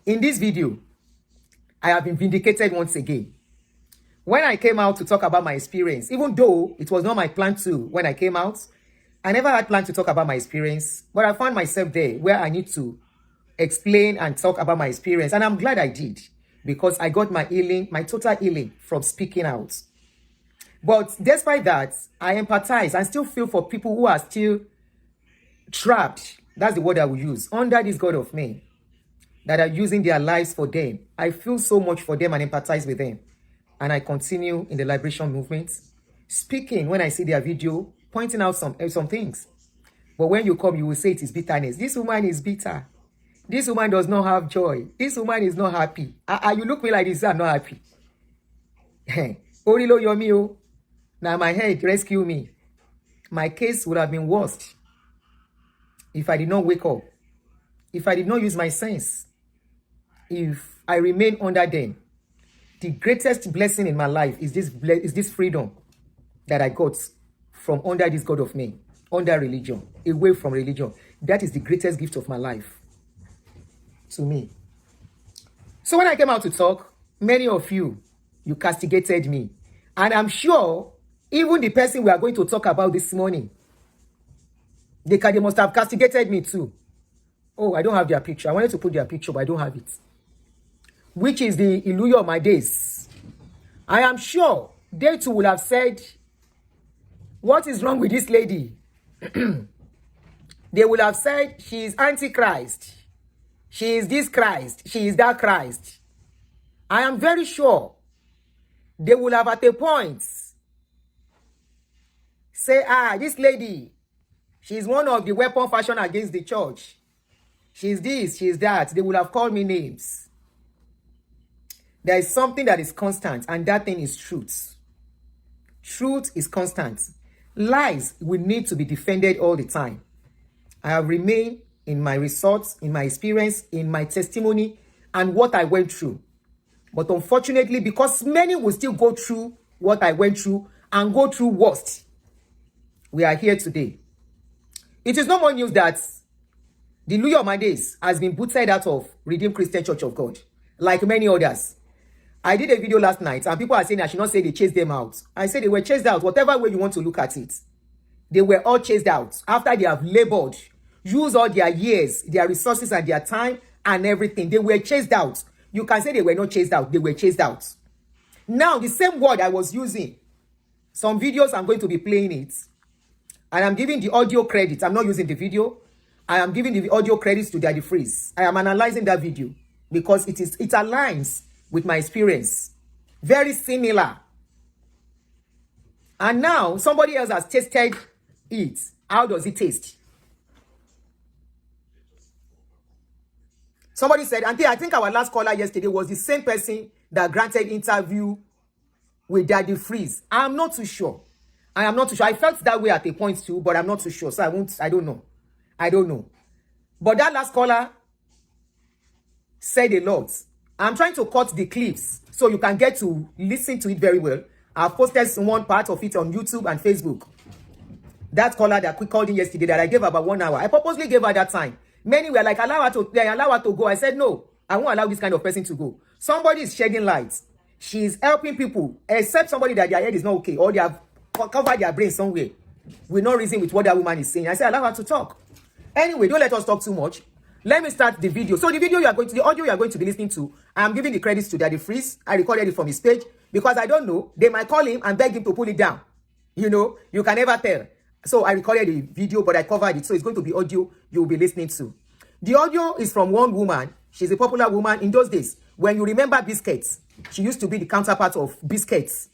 In this video, I have been vindicated once again. When I came out to talk about my experience, even though it was not my plan to when I came out, I never had planned to talk about my experience, but I found myself there where I need to explain and talk about my experience. And I'm glad I did, because I got my healing, my total healing from speaking out. But despite that, I empathize and still feel for people who are still trapped. That's the word I will use, under this God of men, that are using their lives for them. I feel so much for them and empathize with them. And I continue in the liberation movement, speaking when I see their video, pointing out some things. But when you come, you will say it is bitterness. This woman is bitter. This woman does not have joy. This woman is not happy. You look me like this, I'm not happy. Iluyomades. Now my head, rescue me. My case would have been worse if I did not wake up, if I did not use my sense, if I remain under them. The greatest blessing in my life is this freedom that I got from under this God of men, under religion, away from religion. That is the greatest gift of my life to me. So when I came out to talk, many of you castigated me. And I'm sure even the person we are going to talk about this morning, they must have castigated me too. Oh, I don't have their picture. I wanted to put their picture, but I don't have it. Which is the Iluyomades. I am sure they too will have said, what is wrong with this lady? They will have said, she is Antichrist. She is this Christ. She is that Christ. I am very sure they will have at a point say, this lady, she is one of the weapon fashioned against the church. She is this, she is that. They will have called me names. There is something that is constant, and that thing is truth. Truth is constant. Lies will need to be defended all the time. I have remained in my results, in my experience, in my testimony, and what I went through. But unfortunately, because many will still go through what I went through and go through worst, we are here today. It is no more news that the Iluyomades has been booted out of Redeemed Christian Church of God, like many others. I did a video last night, and people are saying I should not say they chased them out. I said they were chased out, whatever way you want to look at it. They were all chased out after they have labored, used all their years, their resources, and their time, and everything. They were chased out. You can say they were not chased out. They were chased out. Now, the same word I was using, some videos I'm going to be playing it, and I'm giving the audio credit. I'm not using the video. I am giving the audio credits to Drivetv. I am analyzing that video because it aligns with my experience. Very similar. And now somebody else has tasted it. How does it taste? Somebody said, Auntie, I think our last caller yesterday was the same person that granted interview with Drivetv. I'm not too sure. I am not too sure. I felt that way at a point too, but I'm not too sure. So I don't know. I don't know. But that last caller said a lot. I'm trying to cut the clips so you can get to listen to it very well. I've posted one part of it on YouTube and Facebook. That caller that we called in yesterday that I gave about 1 hour. I purposely gave her that time. Many were like, allow her to go. I said, no, I won't allow this kind of person to go. Somebody is shedding light. She is helping people, except somebody that their head is not okay or they have covered their brain somewhere. We're not reasoning with what that woman is saying. I said, allow her to talk. Anyway, don't let us talk too much. Let me start the video. So the audio you are going to be listening to, I am giving the credits to Drivetv. I recorded it from his page because I don't know. They might call him and beg him to pull it down. You know, you can never tell. So I recorded the video, but I covered it. So it's going to be audio you'll be listening to. The audio is from one woman. She's a popular woman in those days. When you remember Biscuits, she used to be the counterpart of Biscuits.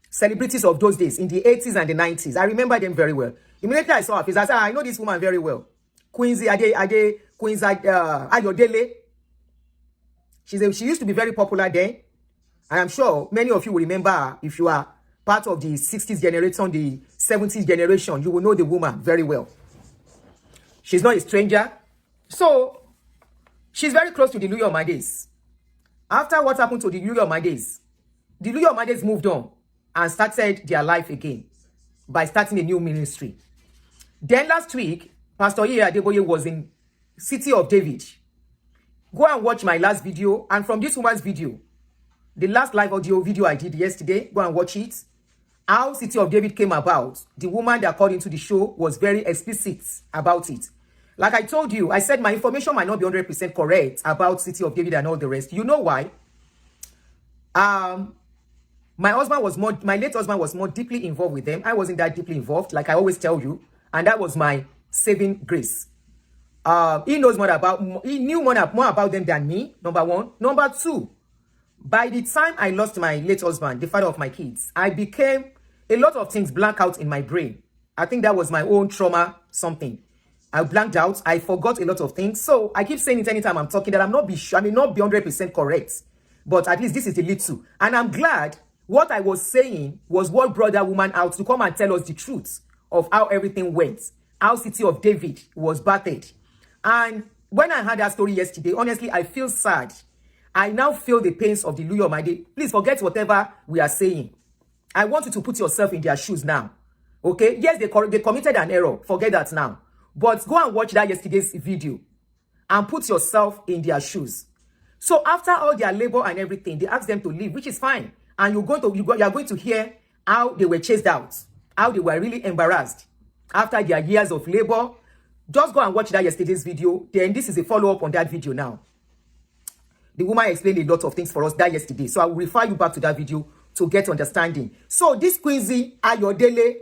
Celebrities of those days in the 80s and the 90s. I remember them very well. Immediately I saw her face, I said, I know this woman very well. Quincy Ayodele. She used to be very popular then. I am sure many of you will remember her. If you are part of the 60s generation, the 70s generation, you will know the woman very well. She's not a stranger. So, she's very close to the Iluyomades. After what happened to the Iluyomades moved on and started their life again by starting a new ministry. Then last week, Pastor Adeboye was in City of David Go and watch my last video. And from this woman's video, the last live audio video I did yesterday, go and watch it. How City of David came about. The woman that called into the show was very explicit about it. Like I told you, I said my information might not be 100% correct about City of David and all the rest. You know why? My late husband was more deeply involved with them. I wasn't that deeply involved, like I always tell you. And that was my saving grace. He knew more about them than me, number one. Number two, by the time I lost my late husband, the father of my kids, I became a lot of things blank out in my brain. I think that was my own trauma, something. I blanked out. I forgot a lot of things. So I keep saying it anytime I'm talking that I may not be 100% correct. But at least this is a little. And I'm glad what I was saying was what brought that woman out to come and tell us the truth of how everything went. How City of David was battered. And when I heard that story yesterday, honestly, I feel sad. I now feel the pains of the Iluyomades. Please forget whatever we are saying. I want you to put yourself in their shoes now. Okay? Yes, they committed an error. Forget that now. But go and watch that yesterday's video and put yourself in their shoes. So after all their labor and everything, they asked them to leave, which is fine. And you are going to hear how they were chased out, how they were really embarrassed after their years of labor. Just go and watch that yesterday's video. Then this is a follow-up on that video now. The woman explained a lot of things for us that yesterday. So I will refer you back to that video to get understanding. So this Quincy Ayodele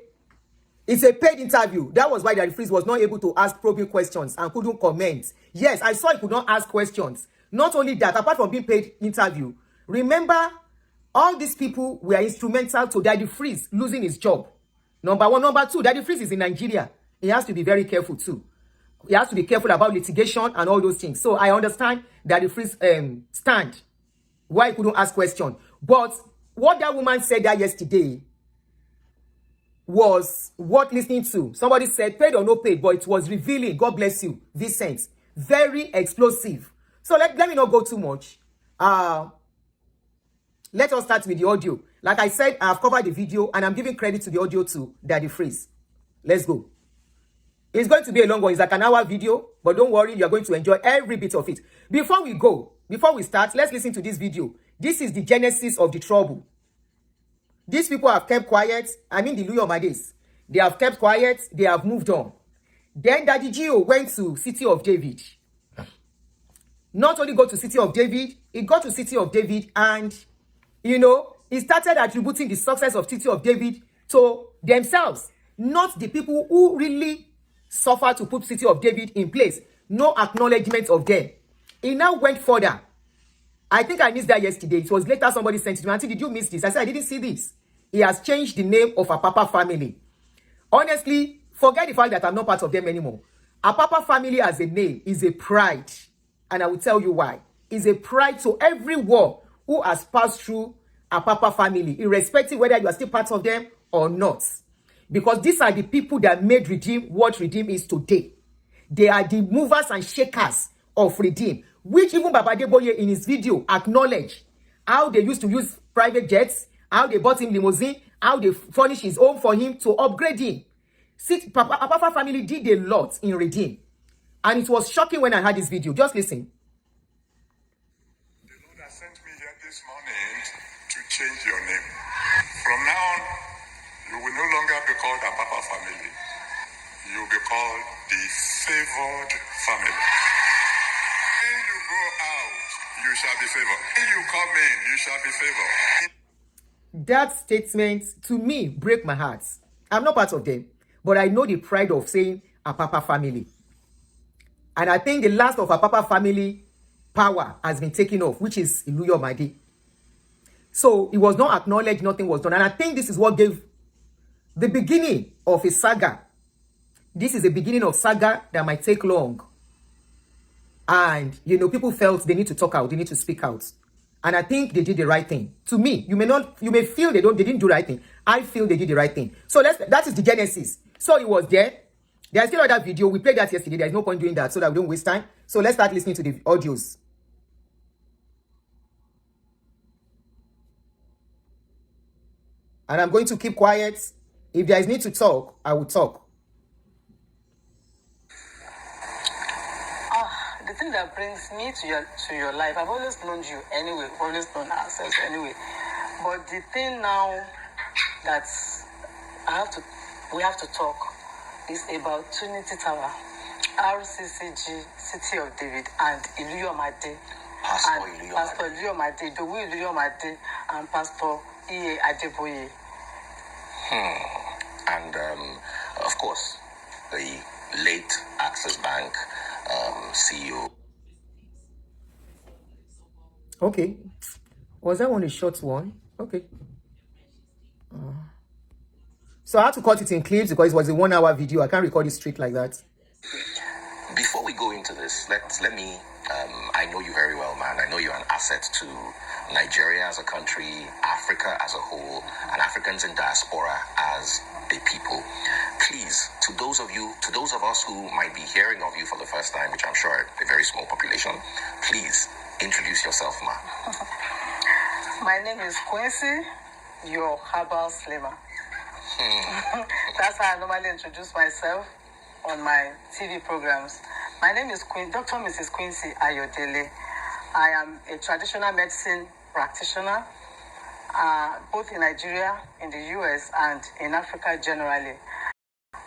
is a paid interview. That was why the freeze was not able to ask probing questions and couldn't comment. Yes, I saw he could not ask questions. Not only that, apart from being paid interview, remember, all these people were instrumental to Daddy Freeze losing his job. Number one. Number two, Daddy Freeze is in Nigeria. He has to be very careful too. He has to be careful about litigation and all those things. So I understand Daddy Freeze stand why he couldn't ask questions. But what that woman said that yesterday was worth listening to. Somebody said, paid or no paid, but it was revealing. God bless you, Vincent. Very explosive. So let me not go too much. Let us start with the audio. Like I said, I have covered the video and I'm giving credit to the audio to Daddy Freeze. Let's go. It's going to be a long one. It's like an hour video, but don't worry, you're going to enjoy every bit of it. Before we start, let's listen to this video. This is the genesis of the trouble. These people have kept quiet. I mean, the Iluyomades. They have kept quiet. They have moved on. Then Daddy Gio went to City of David. Not only go to City of David, he got to City of David and, you know, he started attributing the success of City of David to themselves, not the people who really suffered to put City of David in place. No acknowledgement of them. He now went further. I think I missed that yesterday. It was later somebody sent it to me. Auntie, did you miss this? I said, I didn't see this. He has changed the name of Apapa family. Honestly, forget the fact that I'm not part of them anymore. Apapa family as a name is a pride. And I will tell you why. It's a pride to everyone who has passed through Apapa family, irrespective whether you are still part of them or not. Because these are the people that made Redeem what Redeem is today. They are the movers and shakers of Redeem, which even Adeboye in his video acknowledged how they used to use private jets, how they bought him limousine, how they furnished his home for him to upgrade him. Apapa family did a lot in Redeem. And it was shocking when I heard this video. Just listen. The Lord has sent me here this morning to change your name. From now on, you will no longer be called Apapa family. You will be called the favored family. When you go out, you shall be favored. When you come in, you shall be favored. That statement, to me, break my heart. I'm not part of them. But I know the pride of saying Apapa family. And I think the last of Apapa family power has been taken off, which is Iluyomades. So it was not acknowledged, nothing was done. And I think this is what gave the beginning of a saga. This is the beginning of saga that might take long. And, you know, people felt they need to talk out, they need to speak out. And I think they did the right thing. To me, you may feel they didn't do the right thing. I feel they did the right thing. So that is the genesis. So it was there. There's still another video. We played that yesterday. There's no point doing that so that we don't waste time. So let's start listening to the audios. And I'm going to keep quiet. If there is need to talk, I will talk. The thing that brings me to your life. I've always known you anyway. We've always known ourselves anyway. But the thing now that we have to talk is about Trinity Tower, RCCG, City of David, and Iluyomades. Pastor Iluyomades, Iluyomades, and Pastor Adeboye. And of course, the late Access Bank CEO. Okay. Was that one a short one? Okay. So I had to cut it in clips because it was a 1 hour video. I can't record it straight like that. Before we go into this, let me, I know you very well, man. I know you're an asset to Nigeria as a country, Africa as a whole, and Africans in diaspora as a people. Please, to those of us who might be hearing of you for the first time, which I'm sure are a very small population, please introduce yourself, ma. My name is Quincy, your herbal slimmer. That's how I normally introduce myself on my TV programs. My name is Dr. Mrs. Quincy Ayodele. I am a traditional medicine practitioner, both in Nigeria, in the US, and in Africa generally.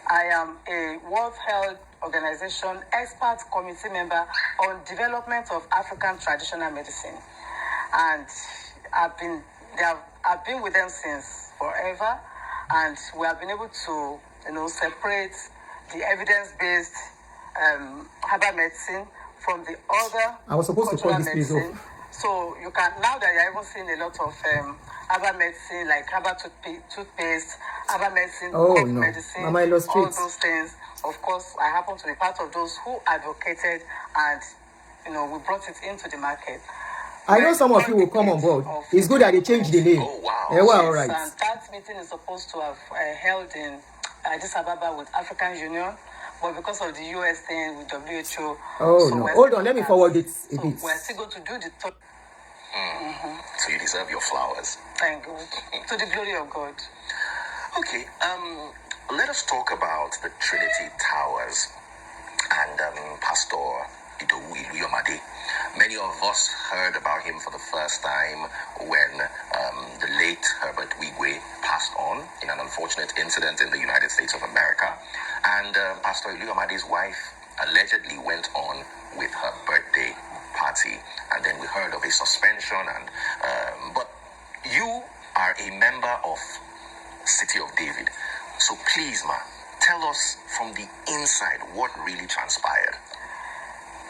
I am a World Health Organization expert committee member on development of African traditional medicine. And I've been with them since forever, and we have been able to, separate the evidence-based herbal medicine from the other. I was supposed to call this place off. So you can, now that you're even seeing a lot of herbal medicine, like herbal toothpaste, herbal medicine, medicine, all those things. Of course, I happen to be part of those who advocated, and we brought it into the market. I know some of you will come on board. It's good that they changed the name. Oh, wow. Yeah, well, all right. And that meeting is supposed to have held in Addis Ababa with African Union, but because of the US thing with WHO. Oh, so no. Hold on, let me forward it a bit. We're still going to do the talk. So you deserve your flowers. Thank God. To the glory of God. Okay, let us talk about the Trinity Towers and Pastor Iluyomades. Many of us heard about him for the first time when the late Herbert Wigwe passed on in an unfortunate incident in the United States of America. And Pastor Iluyomades' wife allegedly went on with her birthday party. And then we heard of a suspension. But you are a member of City of David. So please, ma, tell us from the inside what really transpired.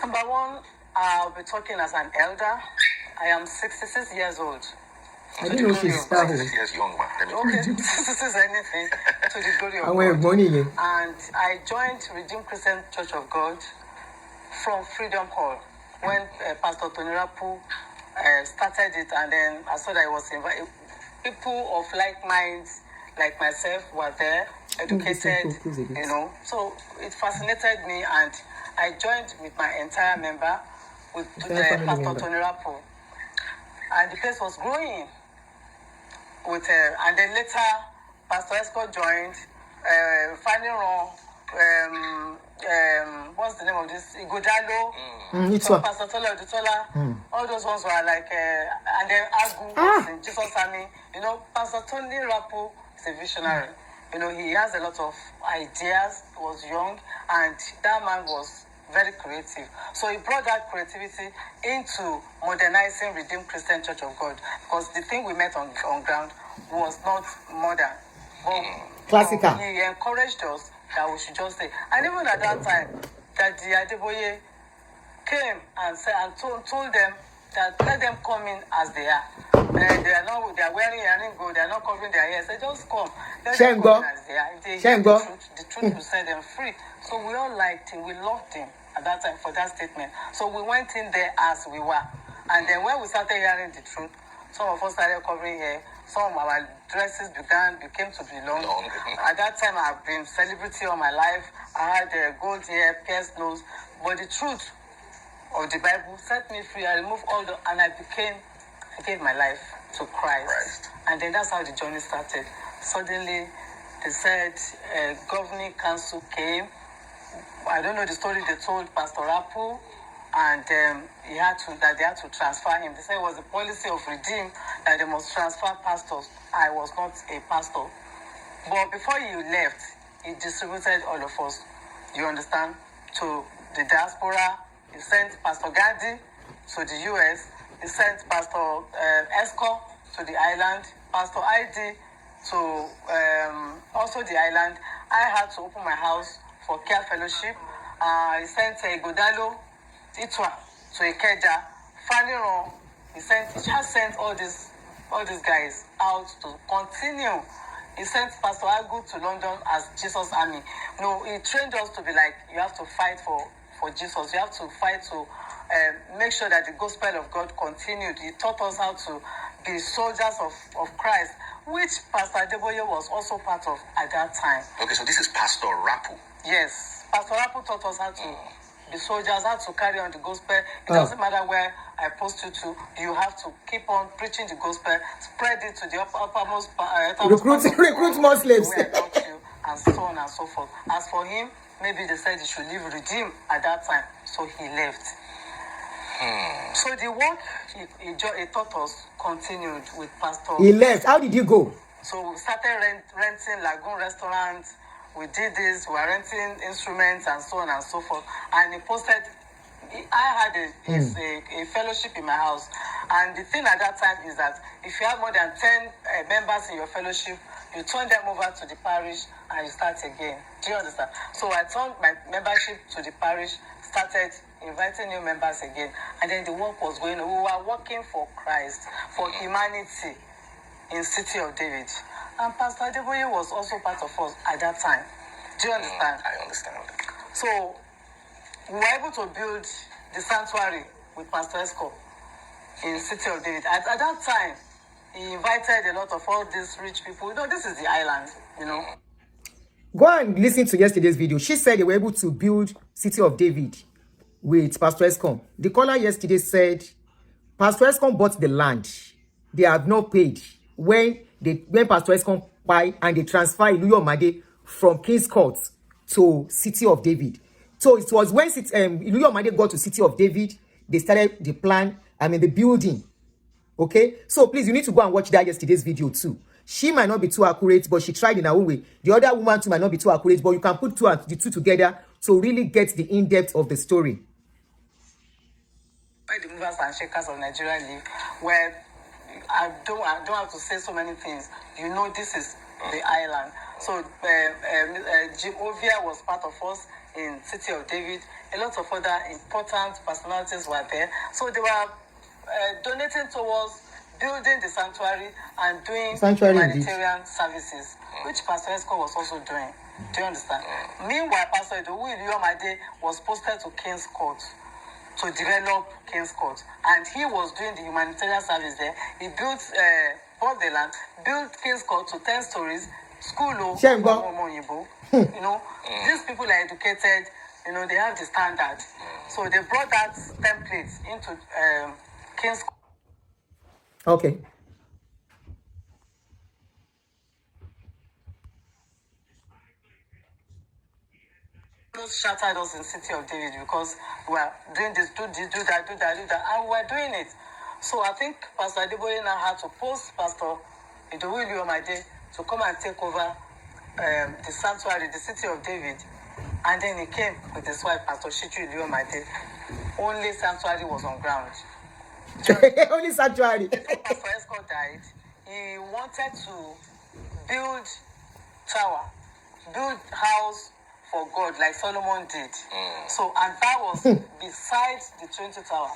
Number one, I'll be talking as an elder. I am 66 years old. I didn't know she's 66 years young, man. Okay, this is anything to the glory of God. And I joined Redeemed Christian Church of God from Freedom Hall when Pastor Tony Rapu started it, and then I saw that I was invited. People of like minds, like myself, were there, educated, So it fascinated me, and I joined with my entire member, with Pastor Tony Rapu. And the place was growing. And then later, Pastor Esco joined, finding wrong, what's the name of this? Igodalo, so Pastor Tola, all those ones were like, and then Agu, in Jesus Army. Pastor Tony Rapu is a visionary. He has a lot of ideas. He was young, and that man was very creative. So he brought that creativity into modernizing Redeemed Christian Church of God, because the thing we met on ground was not modern, but classical. He encouraged us that we should just say, and even at that time, that the Adeboye came and said and told them that let them come in as they are. They are wearing earring gold, they are not covering their ears. They just come. Let them come in as they are. If they hear the truth will set them free. So we all liked him, we loved him at that time for that statement. So we went in there as we were. And then when we started hearing the truth, some of us started covering hair. Some of our dresses became to be long. At that time, I've been celebrity all my life. I had gold hair, pierced nose. But the truth of the Bible set me free. I removed and I gave my life to Christ. And then that's how the journey started. Suddenly, they said governing council came. I don't know the story they told Pastor Rapu. and they had to transfer him. They said it was the policy of Redeem that they must transfer pastors. I was not a pastor. But before he left, he distributed all of us, you understand, to the diaspora. He sent Pastor Gandhi to the US. He sent Pastor Esco to the island, Pastor ID to also the island. I had to open my house for care fellowship. He sent Godalo, Itwa to Ikeja, Faniro. He just sent all these guys out to continue. He sent Pastor Agu to London as Jesus Army. No, he trained us to be like, you have to fight for Jesus. You have to fight to make sure that the gospel of God continued. He taught us how to be soldiers of Christ, which Pastor Adeboye was also part of at that time. Okay, so this is Pastor Rapu. Yes, Pastor Rapu taught us how to be soldiers, how to carry on the gospel. It doesn't matter where I post you to, you have to keep on preaching the gospel, spread it to the uppermost recruit more slaves. Where I taught you, and so on and so forth. As for him, maybe they said he should leave Redeem at that time, so he left. So the work he taught us continued with Pastor. He left. How did you go? So we started renting Lagoon restaurant. We did this. We were renting instruments and so on and so forth. And he posted. I had a fellowship in my house, and the thing at that time is that if you have more than 10 members in your fellowship, you turn them over to the parish and you start again. Do you understand? So I turned my membership to the parish, started inviting new members again, and then the work was going on. We were working for Christ, for humanity in City of David. And Pastor Adeboye was also part of us at that time. Do you understand? I understand. So we were able to build the sanctuary with Pastor Esco in City of David. At that time, he invited a lot of all these rich people. You know, this is the island, you know. Go and listen to yesterday's video. She said they were able to build City of David with Pastor Escom. The caller yesterday said Pastor Escom bought the land. They have not paid. When Pastor Escom buy and they transfer Iluyomades from King's Court to City of David. So it was when Iluyomades got to City of David, they started the plan, the building. Okay? So please, you need to go and watch that yesterday's video too. She might not be too accurate, but she tried in her own way. The other woman too might not be too accurate, but you can put the two together to really get the in-depth of the story. Where the movers and shakers of Nigeria live, where I don't have to say so many things. You know, this is the island. So Jim Ovia was part of us in City of David. A lot of other important personalities were there. So they were donating towards building the sanctuary and doing humanitarian services, which Pastor Esco was also doing. Do you understand? Meanwhile, Pastor Iluyomades was posted to King's Court to develop King's Court, and he was doing the humanitarian service there. He bought the land, built King's Court to 10 stories, school, you know, these people are educated, you know, they have the standard. So they brought that template into King's Court. Okay. Shattered us in City of David because we were doing this, do that, and we were doing it. So I think Pastor Adeboye now had to post Pastor Iluyomades to come and take over the sanctuary, the City of David. And then he came with his wife, Pastor Iluyomades. Only sanctuary was on ground. Only sanctuary. Before Pastor Esco died, he wanted to build tower, build house for God like Solomon did. So, and that was beside the Trinity Tower.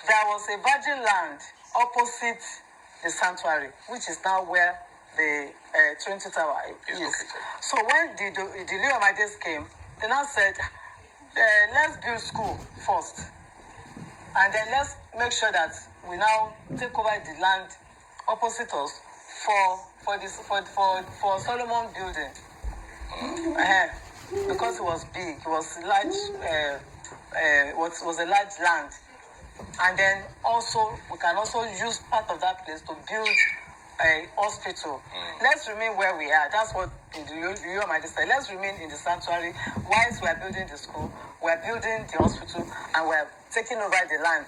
There was a virgin land opposite the sanctuary, which is now where the Trinity Tower is. So when the Iluyomades came, they now said, let's build school first. And then let's make sure that we now take over the land opposite us for Solomon building. Because it was big, it was large, was a large land. And then also, we can also use part of that place to build a hospital. Let's remain where we are. That's what Iluyomades said. Let's remain in the sanctuary whilst we are building the school. were building the hospital and were taking over the land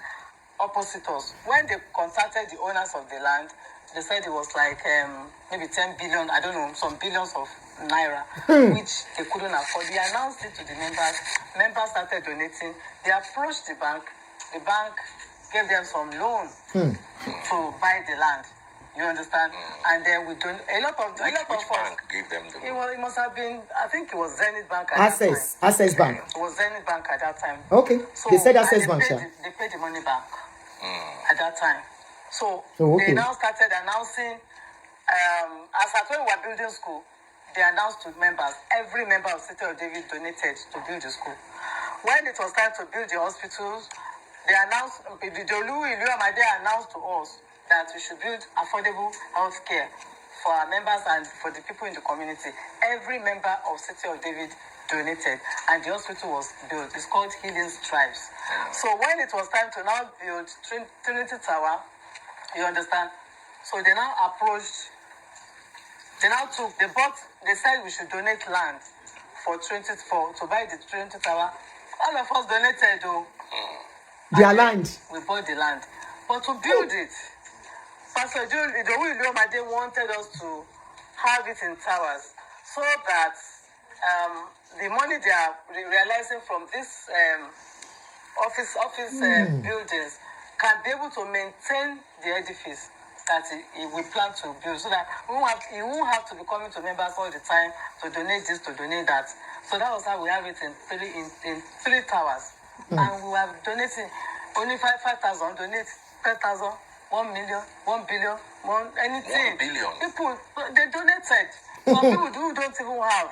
opposite us. When they contacted the owners of the land, they said it was like maybe 10 billion, I don't know, some billions of naira, which they couldn't afford. They announced it to the members. Members started donating. They approached the bank. The bank gave them some loan to buy the land. You understand? And then we don't. A lot of Which us. bank gave them the It must have been. I think it was Zenith Bank at Access that time. Bank. It was Zenith Bank at that time. Okay. So They said Access and Bank, sir. They paid the money back at that time. So okay. They now started announcing. As at when we were building school, they announced to members. Every member of City of David donated to build the school. When it was time to build the hospitals, they announced. Iluyomades announced to us that we should build affordable health care for our members and for the people in the community. Every member of City of David donated and the hospital was built. It's called Healing Stripes. So when it was time to now build Trinity Tower, you understand? So they now approached, they said we should donate land to buy the Trinity Tower. All of us donated though. Their land. We bought the land. But to build it, Pastor Iluyomades wanted us to have it in towers so that the money they are realizing from this office buildings can be able to maintain the edifice that we plan to build, so that he won't have to be coming to members all the time to donate this, to donate that. So that was how we have it in three towers. And we are donating only 5,000, donate 10,000, 1 million, 1 billion, anything. 1 billion. People, they donated. Some people who don't even have,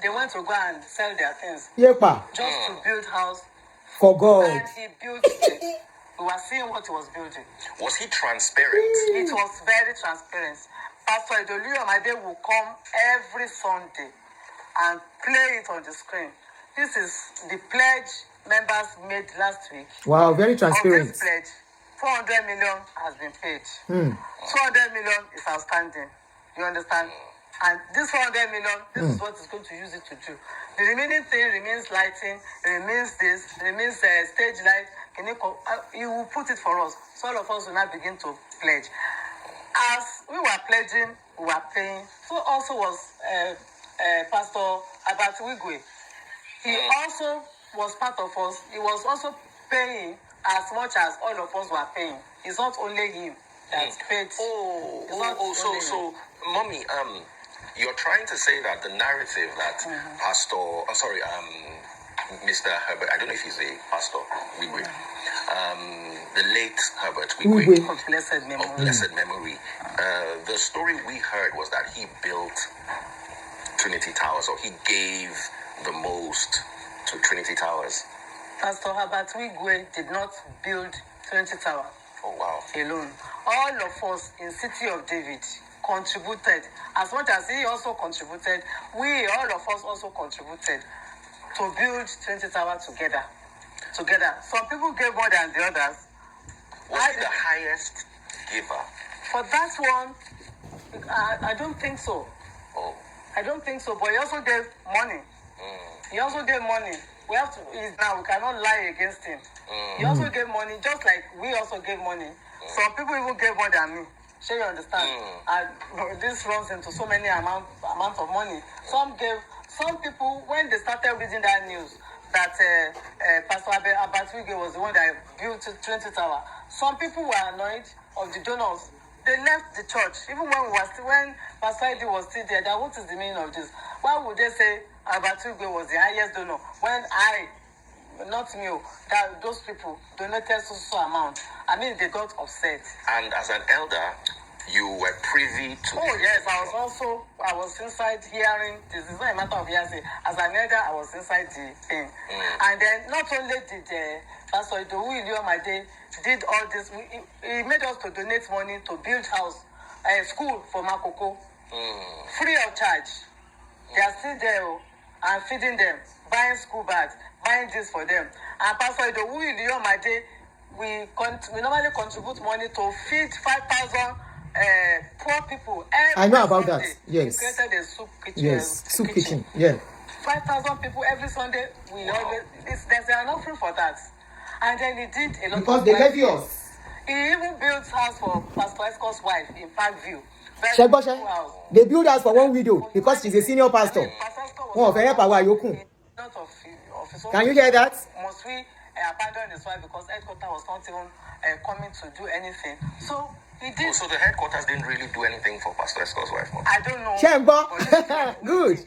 they went to go and sell their things just to build house. For God. And he built it. We were seeing what he was building. Was he transparent? It was very transparent. Pastor Iluyomades will come every Sunday and play it on the screen. This is the pledge members made last week. Wow, very transparent. Of this pledge, 400 million has been paid. 200 million is outstanding. You understand? And this 400 million, this is what is going to use it to do. The remaining thing remains lighting, remains stage light. He will put it for us. So all of us will now begin to pledge. As we were pledging, we were paying. So also was Pastor Adeboye. He also was part of us. He was also paying as much as all of us were paying. It's not only him that paid. So, Mommy, you're trying to say that the narrative that Mr. Herbert, I don't know if he's a pastor, the late Herbert Wigwe, of blessed memory. The story we heard was that he built Trinity Towers, or he gave the most to Trinity Towers. Pastor Herbert Wigwe did not build Trinity Tower. Oh, wow. Alone. All of us in City of David contributed. As much as he also contributed, all of us also contributed to build Trinity Tower together. Some people gave more than the others. Was he the highest giver? For that one, I don't think so. Oh. I don't think so, but he also gave money. He also gave money. We cannot lie against him. He also gave money, just like we also gave money. Some people even gave more than me. Sure, you understand? And this runs into so many amounts of money. Some people, when they started reading that news, that Pastor Adeboye was the one that built Trinity Tower, some people were annoyed of the donors. They left the church. Even when Pastor Ayodele was still there, that what is the meaning of this? Why would they say Adeboye was the highest donor when not me, that those people donated so amount? I mean, they got upset. And as an elder, you were privy to... Oh, yes, I was inside hearing. This is not a matter of hearsay. As an elder, I was inside the thing. And then not only did Pastor Iluyomades did all this, he made us to donate money to build school for Makoko, free of charge. They are still there and feeding them, buying school bags, buying this for them. And Pastor Iluyomades, we normally contribute money to feed 5,000 poor people. I know about Sunday. that. Yes. We created a soup kitchen. Yes, soup kitchen. Yeah. 5,000 people every Sunday. There's an offering for that. And then he did a lot because of they levy us. He even built house for Pastor Esco's wife in Parkview. They build house for one widow because she's a senior pastor. One of her power yokun. Can you hear that? Must we abandon his wife because headquarters was not even coming to do anything? So he did. So the headquarters didn't really do anything for Pastor Esco's wife. I don't know. Good.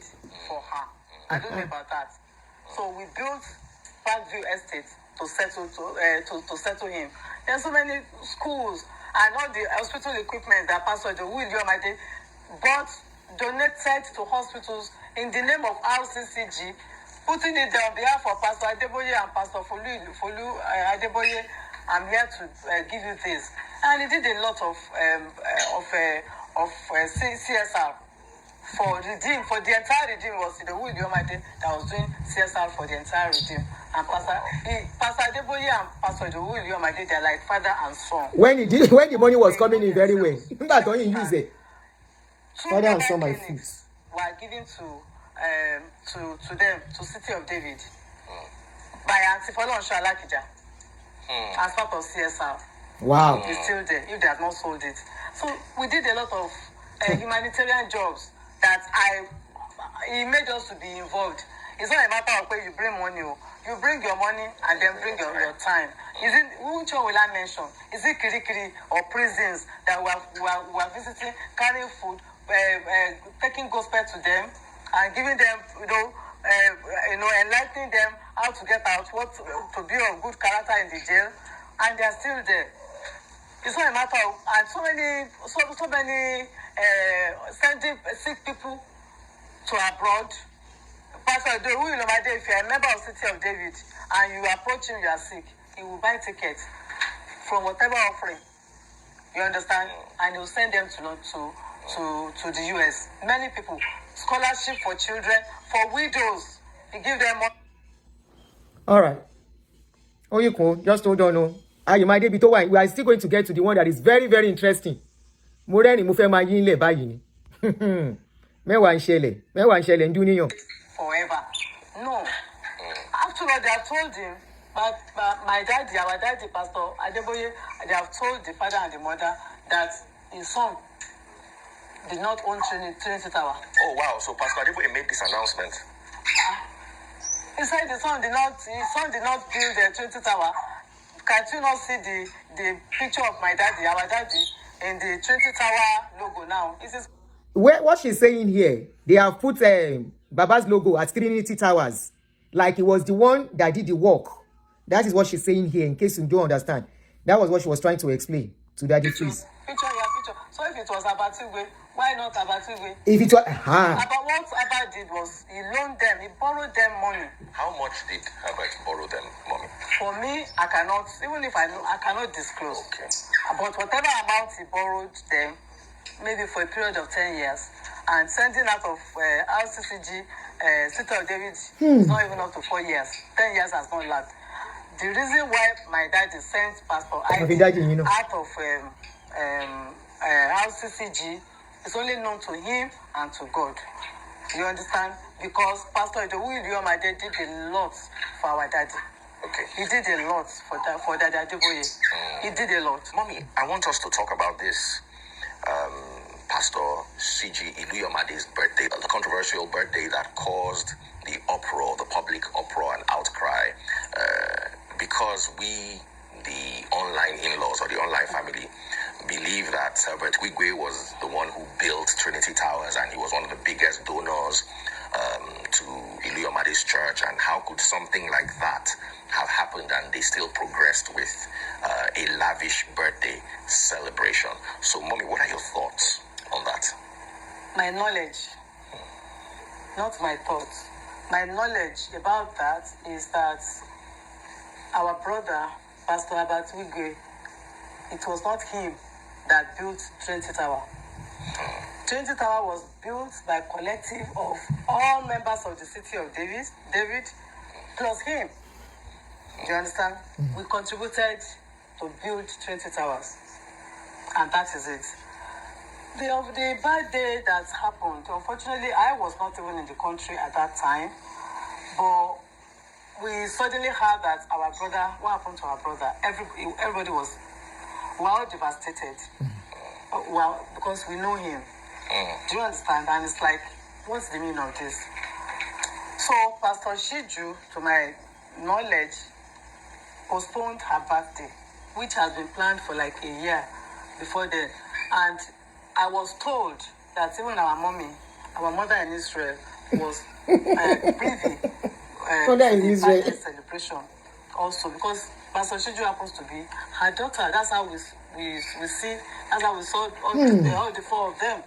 For her. I don't know about that. So we built Parkview Estate to settle him. There's so many schools and all the hospital equipment that Pastor Iluyomades bought, donated to hospitals in the name of RCCG, putting it on behalf of Pastor Adeboye and Pastor Adeboye. I'm here to give you this. And he did a lot of CSR for Redeem. For the entire Redeem was the Iluyomades that was doing CSR for the entire Redeem. And Pastor Adeboye and Pastor Iluyomades, they're like father and son. When the money was coming in very well, but don't you use it? Father and son, my feet. Were given to them, to City of David, by Aunty Alakija, as part of CSR. Wow. It's still there, if they have not sold it. So we did a lot of humanitarian jobs that it made us to be involved. It's not a matter of where you bring money. You bring your money and then bring your time. Which one will I mention? Is it Kirikiri or prisons that we are visiting, carrying food, taking gospel to them and giving them, enlightening them how to get out, what to be of good character in the jail, and they are still there. It's not a matter of, and so many sending sick people to abroad. Pastor Iluyomades, if you are a member of City of David and you approach him, you are sick, he will buy tickets from whatever offering. You understand? And he will send them to the US. Many people, scholarship for children, for widows. He give them money. All right. Oh, you cool. Just hold on. No. You might be told we are still going to get to the one that is very, very interesting. More than mo fẹ́ máa yín lẹ̀ báyìí ni. Mẹ́wàá ń ṣẹlẹ̀ ń dúníyàn. Forever. No. After all, they have told him, but our daddy, Pastor Adeboye, they have told the father and the mother that his son did not own Trinity Tower. Oh, wow. So Pastor Adeboye made this announcement. He said his son did not build the Trinity Tower. Can you not see the picture of our daddy in the Trinity Tower logo now? What she's saying here, they have put Baba's logo at Trinity Towers, like he was the one that did the work. That is what she's saying here, in case you don't understand. That was what she was trying to explain to Daddy Freeze. Picture. So if it was Abatugwe, why not Abatugwe? If it was... What Abba did was, he loaned them, he borrowed them money. How much did Abba borrow them money? For me, I cannot, even if I know, I cannot disclose. Okay. But whatever amount he borrowed them, maybe for a period of 10 years, and sending out of RCCG, City of David, it's not even up to 4 years. 10 years has not lapsed. The reason why my daddy sent Pastor Ivy out of RCCG is only known to him and to God. You understand? Because Pastor Iluyomades did a lot for our daddy. Okay. He did a lot for Daddy Adeboye. He did a lot. Mommy, I want us to talk about this Pastor C.G. Iluyomades' birthday, the controversial birthday that caused the uproar, the public uproar and outcry, because we, the online in-laws or the online family, believe that Drivetv was the one who built Trinity Towers and he was one of the biggest donors to Iluyomades' church, and how could something like that have happened and they still progressed with a lavish birthday celebration. So, Mommy, what are your thoughts on that? My knowledge, not my thoughts. My knowledge about that is that our brother, Pastor Adeboye, it was not him that built Trinity Tower. Trinity Tower was built by a collective of all members of the City of David, plus him. Do you understand? We contributed to build Trinity Towers. And that is it. The bad day that happened, unfortunately, I was not even in the country at that time, but we suddenly heard that our brother, what happened to our brother? Everybody was, well, devastated. Well, because we know him. Do you understand? And it's like, what's the meaning of this? So Pastor Shiju, to my knowledge, postponed her birthday, which has been planned for like a year before then. And I was told that even our mother in Israel, was privy to the birthday celebration also, because Pastor Shiju happens to be her daughter. That's how we see, that's how we saw all the four of them.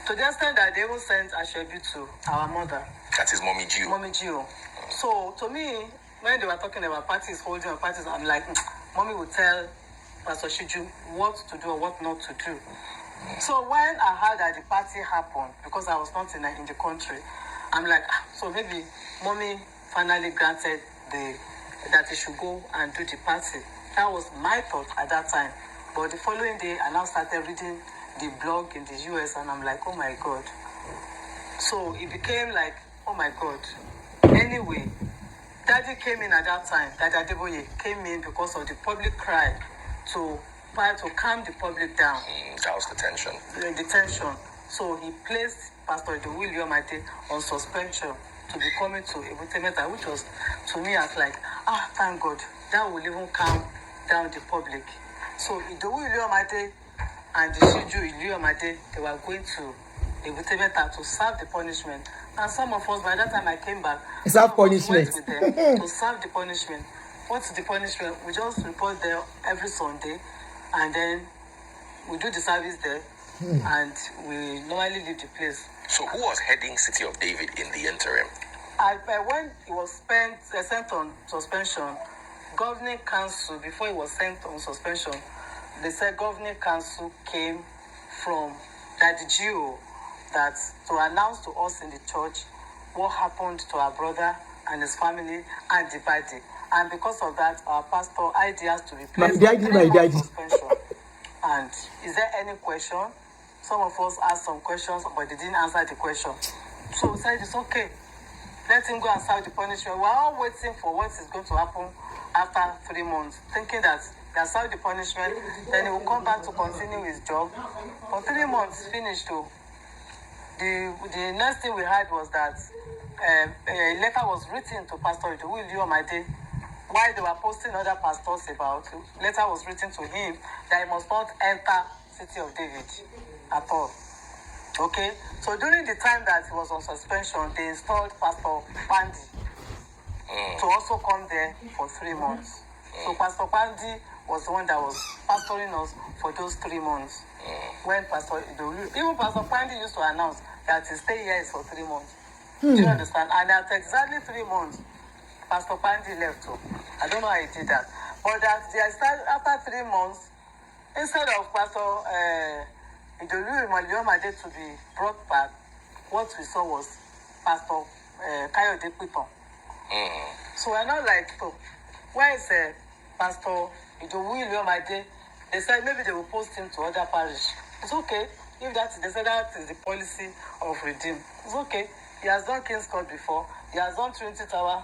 To the extent that they even sent a tribute to our mother. That is Mommy Gio. Mommy Gio. So to me, when they were talking about parties, holding of parties, I'm like, Mommy would tell Pastor Shiju what to do or what not to do. So when I heard that the party happened, because I was not in the country, I'm like, so maybe Mommy finally granted that he should go and do the party. That was my thought at that time. But the following day, I now started reading the blog in the US, and I'm like, oh my God. So it became like, oh my God. Anyway, Daddy came in at that time. Daddy Adeboye came in because of the public cry to calm the public down. That was the tension. The tension. So he placed Pastor Iluyomades on suspension to be coming to Ebutemeta, which was, to me, as like, thank God, that will even calm down the public. So Iluyomades and the Shiju Iluyomades, they were going to Drivetv to serve the punishment. And some of us, by that time I came back, serve punishment. Went with them to serve the punishment. What's the punishment? We just report there every Sunday, and then we do the service there, and we normally leave the place. So who was heading City of David in the interim? When he was sent on suspension, governing council, before he was sent on suspension, they said governing council came from Daddy Gio that to announce to us in the church what happened to our brother and his family and the body. And because of that, our pastor ID has to be placed on 3 months suspension. And is there any question? Some of us asked some questions, but they didn't answer the question. So we said, it's okay. Let him go and serve the punishment. We're all waiting for what is going to happen after 3 months, thinking that he has served the punishment, then he will come back to continue his job. For 3 months, finished too. The next thing we heard was that a letter was written to Pastor Iluyomades while they were posting other pastors about it. Letter was written to him that he must not enter City of David at all. Okay? So during the time that he was on suspension, they installed Pastor Pandi to also come there for 3 months. So Pastor Pandi was the one that was pastoring us for those 3 months. When Pastor Idolu, even Pastor Pandi used to announce that his stay here is for 3 months. Do you understand? And at exactly 3 months, Pastor Pandi left too. I don't know how he did that. But that after 3 months, instead of Pastor Iluyomades to be brought back, what we saw was Pastor Ayodele. So we're not like, so where is Pastor Iluyomades? They said maybe they will post him to other parish. It's okay. If they said that is the policy of Redeem. It's okay. He has done King's Court before. He has done Trinity Tower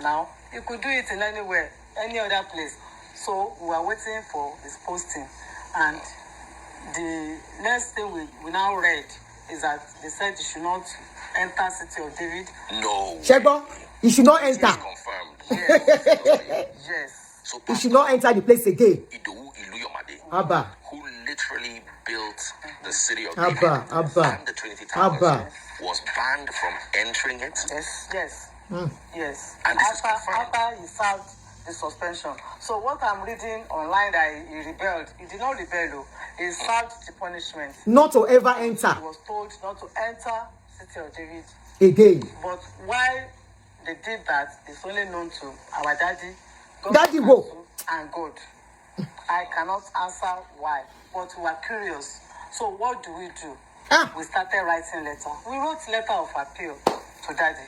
now. He could do it in anywhere, any other place. So we are waiting for his posting. And the next thing we now read is that they said he should not enter City of David. No. Shebo, he should not enter. Confirmed. Yes. Yes. So He should not enter the place again. Iluyomades, Abba. who literally built the City of Abba, David Abba. and the Trinity Towers, Abba. was banned from entering it. Yes. Yes. And this is confirmed. After he served the suspension. So what I'm reading online that he rebelled. He did not rebel though. He served the punishment. Not to ever enter He was told not to enter City of David. again. But why they did that is only known to our daddy, God, Daddy wo. and God. I cannot answer why, but we are curious. So what do? We started writing letter. We wrote letter of appeal to Daddy.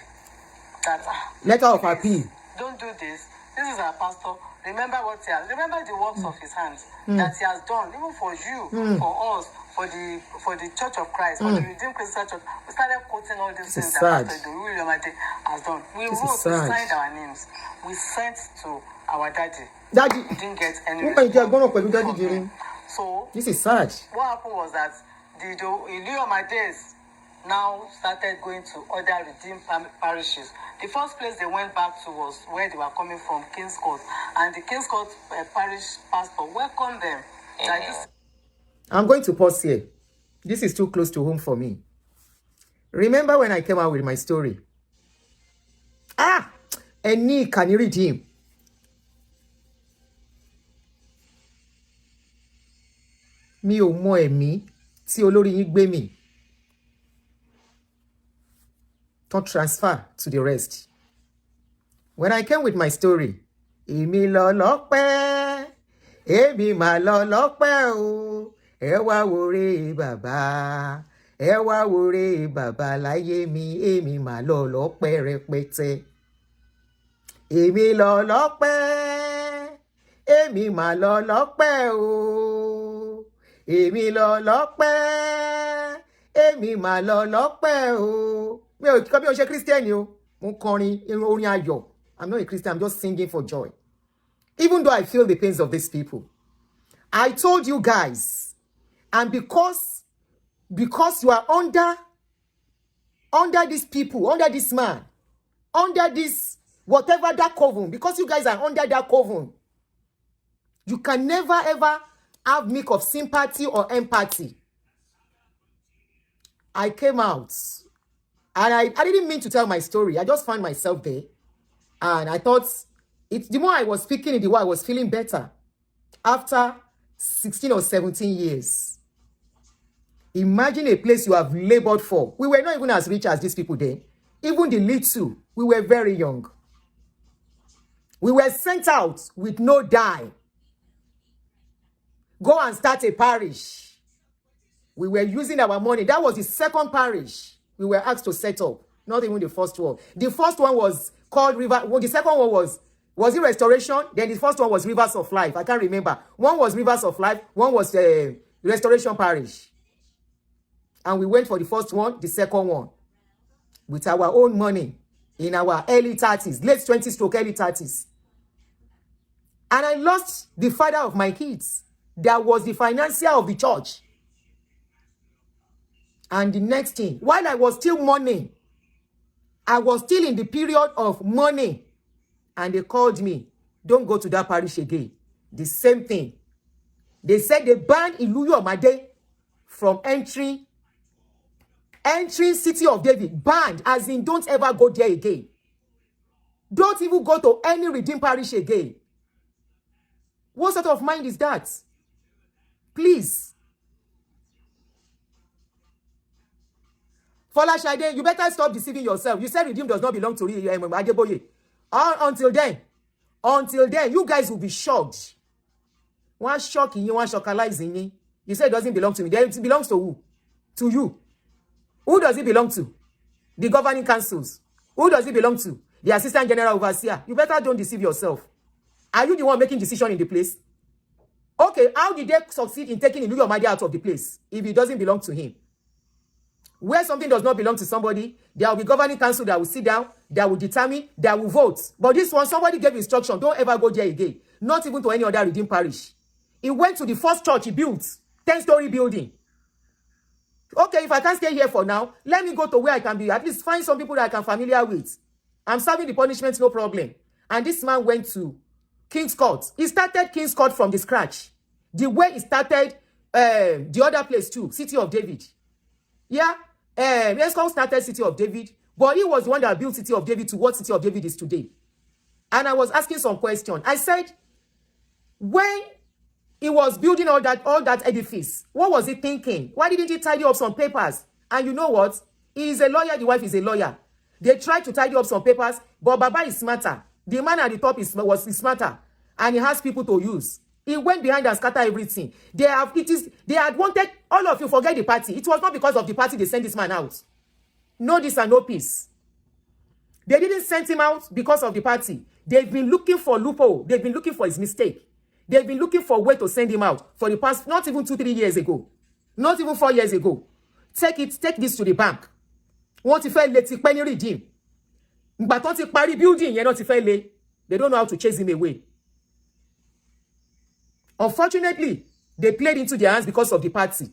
That Letter of please, appeal. don't do this. This is our pastor. remember what he has, remember the works of his hands that he has done, even for you, for us, for the Church of Christ, for the Redeemed Christian Church. We started quoting all these things that Pastor Iluyomades has done. We wrote, we signed our names, we sent to our daddy. We didn't get any response. So this is sad. What happened was that the Iluyomades now started going to other redeemed parishes. The first place they went back to was where they were coming from, King's Court. And the King's Court parish pastor welcomed them. I'm going to pause here. This is too close to home for me. Remember when I came out with my story? Any can you redeem? Mi ò mọ ẹ̀mí tí olórí yín gbé mi. Don't transfer to the rest. When I came with my story, èmi lọ lọ́pẹ́, èmi mà lọ lọ́pẹ́ o, ẹ wá wòre bàbá, ẹ wá wòre bàbá láyé mi, èmi mà lọ lọ́pẹ́ rẹpẹtẹ. Èmi lọ lọ́pẹ́, èmi mà lọ lọ́pẹ́ o, èmi lọ lọ́pẹ́, èmi mà lọ lọ́pẹ́ o. Mi ò kọ́ bí o ṣe Christian o, mo kọrin orin ayọ̀. I'm not a Christian, I'm just singing for joy. Even though I feel the pains of these people. I told you guys, and because you are under these people, under this man, under this whatever that coven, because you guys are under that coven, you can never ever have milk of sympathy or empathy. I came out, and I didn't mean to tell my story. I just found myself there, and I thought, the more I was speaking, the more I was feeling better. After 16 or 17 years. Imagine a place you have labored for. We were not even as rich as these people then. Even the little, we were very young. We were sent out with no dime. Go and start a parish. We were using our money. That was the second parish we were asked to set up. Not even the first one. The first one was called River. Well, the second one was it Restoration? Then the first one was Rivers of Life. I can't remember. One was Rivers of Life. One was Restoration Parish. And we went for the first one, the second one. With our own money. In our early 30s. Late 20s stroke early 30s. And I lost the father of my kids. That was the financier of the church. And the next thing, while I was still mourning, I was still in the period of mourning. And they called me, don't go to that parish again. The same thing. They said they banned Iluyomades from entering City of David. Banned, as in don't ever go there again. Don't even go to any redeemed parish again. What sort of mind is that? Please. Folashade, you better stop deceiving yourself. You said redeemed does not belong to Adeboye. Until then, you guys will be shocked. One shocking you, one shockalizing you. You say it doesn't belong to me. Then it belongs to who? To you. Who does it belong to? The governing councils. Who does it belong to? The assistant general overseer. You better don't deceive yourself. Are you the one making decision in the place? Okay, how did they succeed in taking Iluyomades out of the place if it doesn't belong to him? Where something does not belong to somebody, there will be governing council that will sit down, that will determine, that will vote. But this one, somebody gave instruction, don't ever go there again. Not even to any other redeemed parish. He went to the first church he built, 10-story building. Okay, if I can't stay here for now, let me go to where I can be. At least find some people that I can familiar with. I'm serving the punishment, no problem. And this man went to King's Court. He started King's Court from the scratch. The way he started the other place too, City of David. Yeah, let's call started City of David, but he was the one that built City of David to what City of David is today. And I was asking some question. I said, when he was building all that edifice, what was he thinking? Why didn't he tidy up some papers? And you know what? He is a lawyer, the wife is a lawyer. They tried to tidy up some papers, but Baba is smarter. The man at the top is smarter, and he has people to use. He went behind and scattered everything. They had wanted all of you forget the party. It was not because of the party they sent this man out. No this and no peace. They didn't send him out because of the party. They've been looking for loophole. They've been looking for his mistake. They've been looking for a way to send him out for the past, not even 2-3 years ago. Not even 4 years ago. Take this to the bank. Wọ́n ti fẹ́ lé ti pẹ́ ní redeem. Ìgbà tán ti parí building yẹn náà ti fẹ́ lé. They don't know how to chase him away. Unfortunately, they played into their hands because of the party.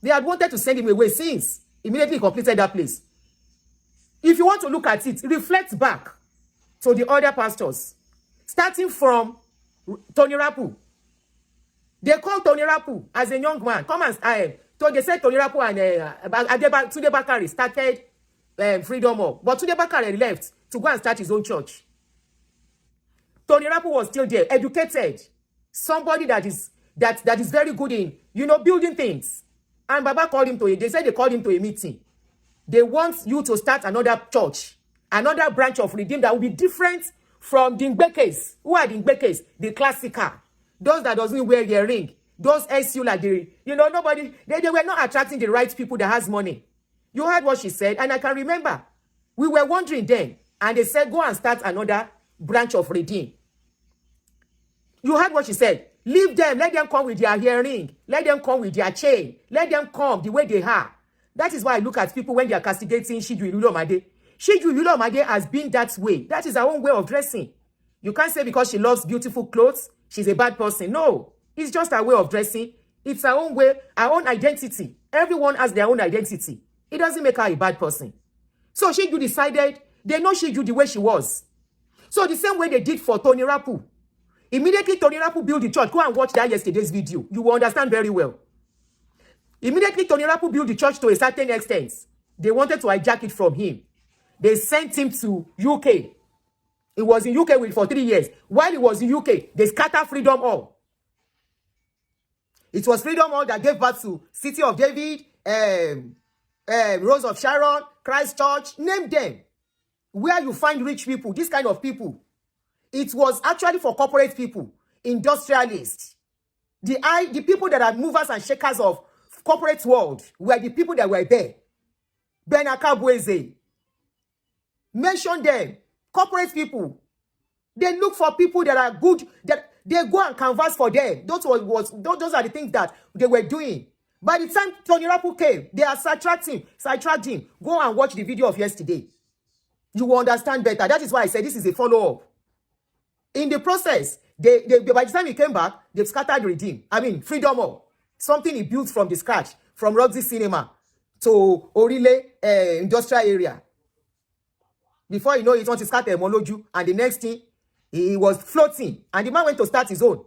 They had wanted to send him away since immediately he completed that place. If you want to look at it, reflect back to the other pastors, starting from Tony Rapu. They called Tony Rapu as a young man. Come and so they said Tony Rapu and Tunde Bakare started Freedom Hall, but Tunde Bakare left to go and start his own church. Tony Rapu was still there, educated, somebody that is very good in building things. And Baba called him to. They said they called him to a meeting. They want you to start another church, another branch of Redeem that will be different from the Ngbekes. Who are the Ngbekes? The classical. Those that doesn't wear their ring. Those SU like nobody, they were not attracting the right people that has money. You heard what she said, and I can remember. We were wondering then, and they said, go and start another branch of Redeem. You heard what she said. Leave them, let them come with their earring, let them come with their chain, let them come the way they are. That is why I look at people when they are castigating Shiju Iluyomade. Shiju Iluyomade has been that way. That is her own way of dressing. You can't say because she loves beautiful clothes, she's a bad person. No, it's just her way of dressing. It's her own way, her own identity. Everyone has their own identity. It doesn't make her a bad person. So Shiju decided, they know Shiju the way she was. So the same way they did for Tony Rapu. Immediately Tony Rapu built the church. Go and watch that yesterday's video. You will understand very well. Immediately Tony Rapu built the church to a certain extent. They wanted to hijack it from him. They sent him to UK. He was in UK for 3 years. While he was in UK, they scattered Freedom Hall. It was Freedom Hall that gave birth to City of David, Rose of Sharon, Christ Church, name them. Where you find rich people, this kind of people. It was actually for corporate people, industrialists. The people that are movers and shakers of corporate world were the people that were there. Benakabueze. Mention them. Corporate people. They look for people that are good, that they go and canvas for them. Those are the things that they were doing. By the time Tony Rapu came, they are sidetracked him. Go and watch the video of yesterday. You will understand better. That is why I said this is a follow-up. In the process, by the time he came back, they've scattered Freedom Hall. Something he built from the scratch, from Roxy Cinema to Orile industrial area. Before you know it, wants to scatter Moloju, and the next thing, he was floating, and the man went to start his own.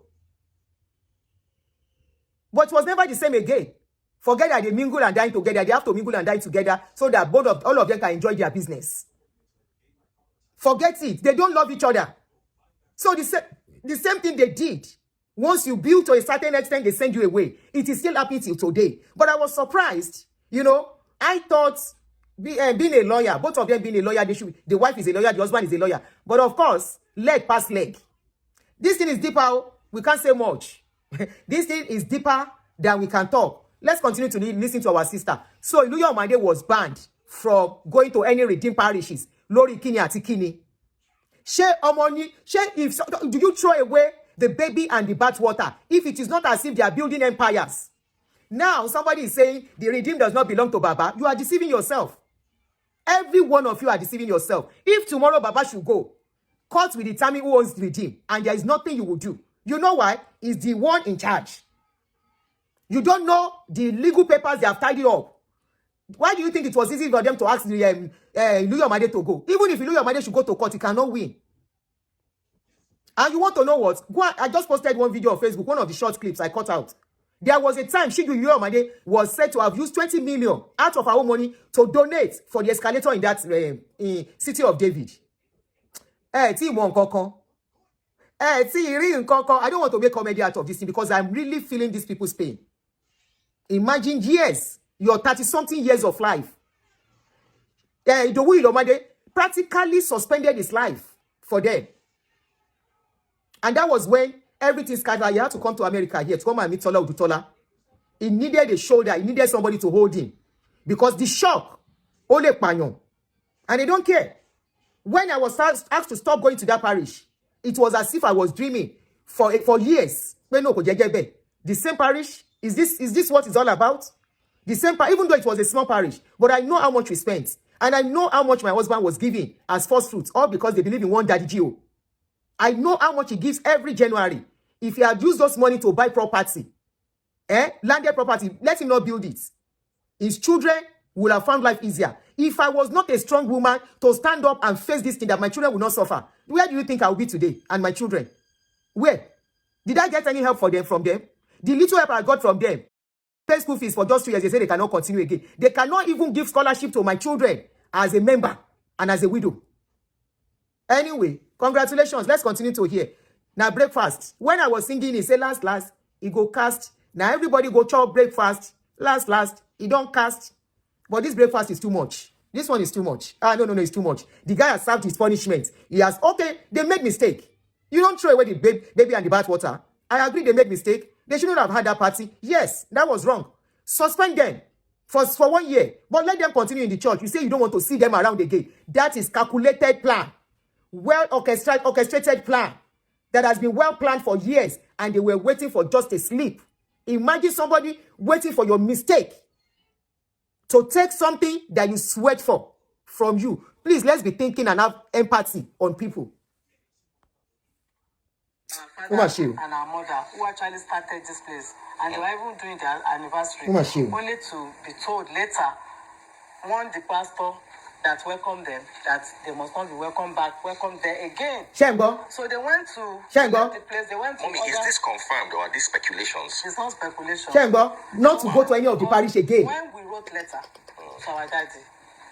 But it was never the same again. Forget that they mingle and dine together. They have to mingle and dine together so that all of them can enjoy their business. Forget it. They don't love each other. So the same thing they did. Once you build to a certain extent, they send you away. It is still happening till today. But I was surprised. I thought being a lawyer, both of them being a lawyer, the wife is a lawyer, the husband is a lawyer. But of course, leg past leg. This thing is deeper. We can't say much. This thing is deeper than we can talk. Let's continue to listen to our sister. So Iluyomade was banned from going to any redeemed parishes. Lori Kini ati Kini. Do you throw away the baby and the bathwater if it is not as if they are building empires? Now somebody is saying the redeem does not belong to Baba. You are deceiving yourself. Every one of you are deceiving yourself. If tomorrow Baba should go, court will determine who owns the redeem, and there is nothing you will do. You know why? He's the one in charge. You don't know the legal papers they have tidied up. Why do you think it was easy for them to ask the Iluyomade to go? Even if Iluyomade should go to court, he cannot win. And you want to know what? I just posted one video on Facebook, one of the short clips I cut out. There was a time Iluyomade was said to have used 20 million out of her own money to donate for the escalator in that City of David. I don't want to make comedy out of this thing because I'm really feeling these people's pain. Imagine years, your 30-something years of life. Iluyomade practically suspended his life for them. And that was when everything scattered. He had to come to America here to come and meet Tola Udutola. He needed a shoulder. He needed somebody to hold him. Because the shock, Ole Panyon. And they don't care. When I was asked to stop going to that parish, It was as if I was dreaming for years. The same parish, is this what it's all about? The same parish, even though it was a small parish, but I know how much we spent. And I know how much my husband was giving as first fruits, all because they believe in one daddy Gio. I know how much he gives every January. If he had used those money to buy property, landed property, let him not build it. His children would have found life easier. If I was not a strong woman to stand up and face this thing, that my children will not suffer, where do you think I will be today? And my children? Where? Did I get any help from them? The little help I got from them, pay school fees for just 2 years, they say they cannot continue again. They cannot even give scholarship to my children as a member and as a widow. Anyway, congratulations. Let's continue to hear. Now, breakfast. When I was singing, he said, last, he go cast. Now, everybody go chop breakfast. Last, he don't cast. But this breakfast is too much. This one is too much. No, it's too much. The guy has served his punishment. He has, okay, they made mistake. You don't throw away the baby and the bath water. I agree they made mistake. They shouldn't have had that party. Yes, that was wrong. Suspend them for 1 year. But let them continue in the church. You say you don't want to see them around again. That is calculated plan. Well orchestrated plan. That has been well planned for years. And they were waiting for just a slip. Imagine somebody waiting for your mistake to take something that you sweat for from you. Please, let's be thinking and have empathy on people. Our father and our mother who actually started this place, and they were even doing their anniversary, only to be told later, the pastor that welcomed them, that they must not be welcome there again. Shengo. So they went to the place. They went to. Mommy, is this confirmed or are these speculations? It's not speculation. Shengo, not to go to any of the parish again. When we wrote letter to our daddy,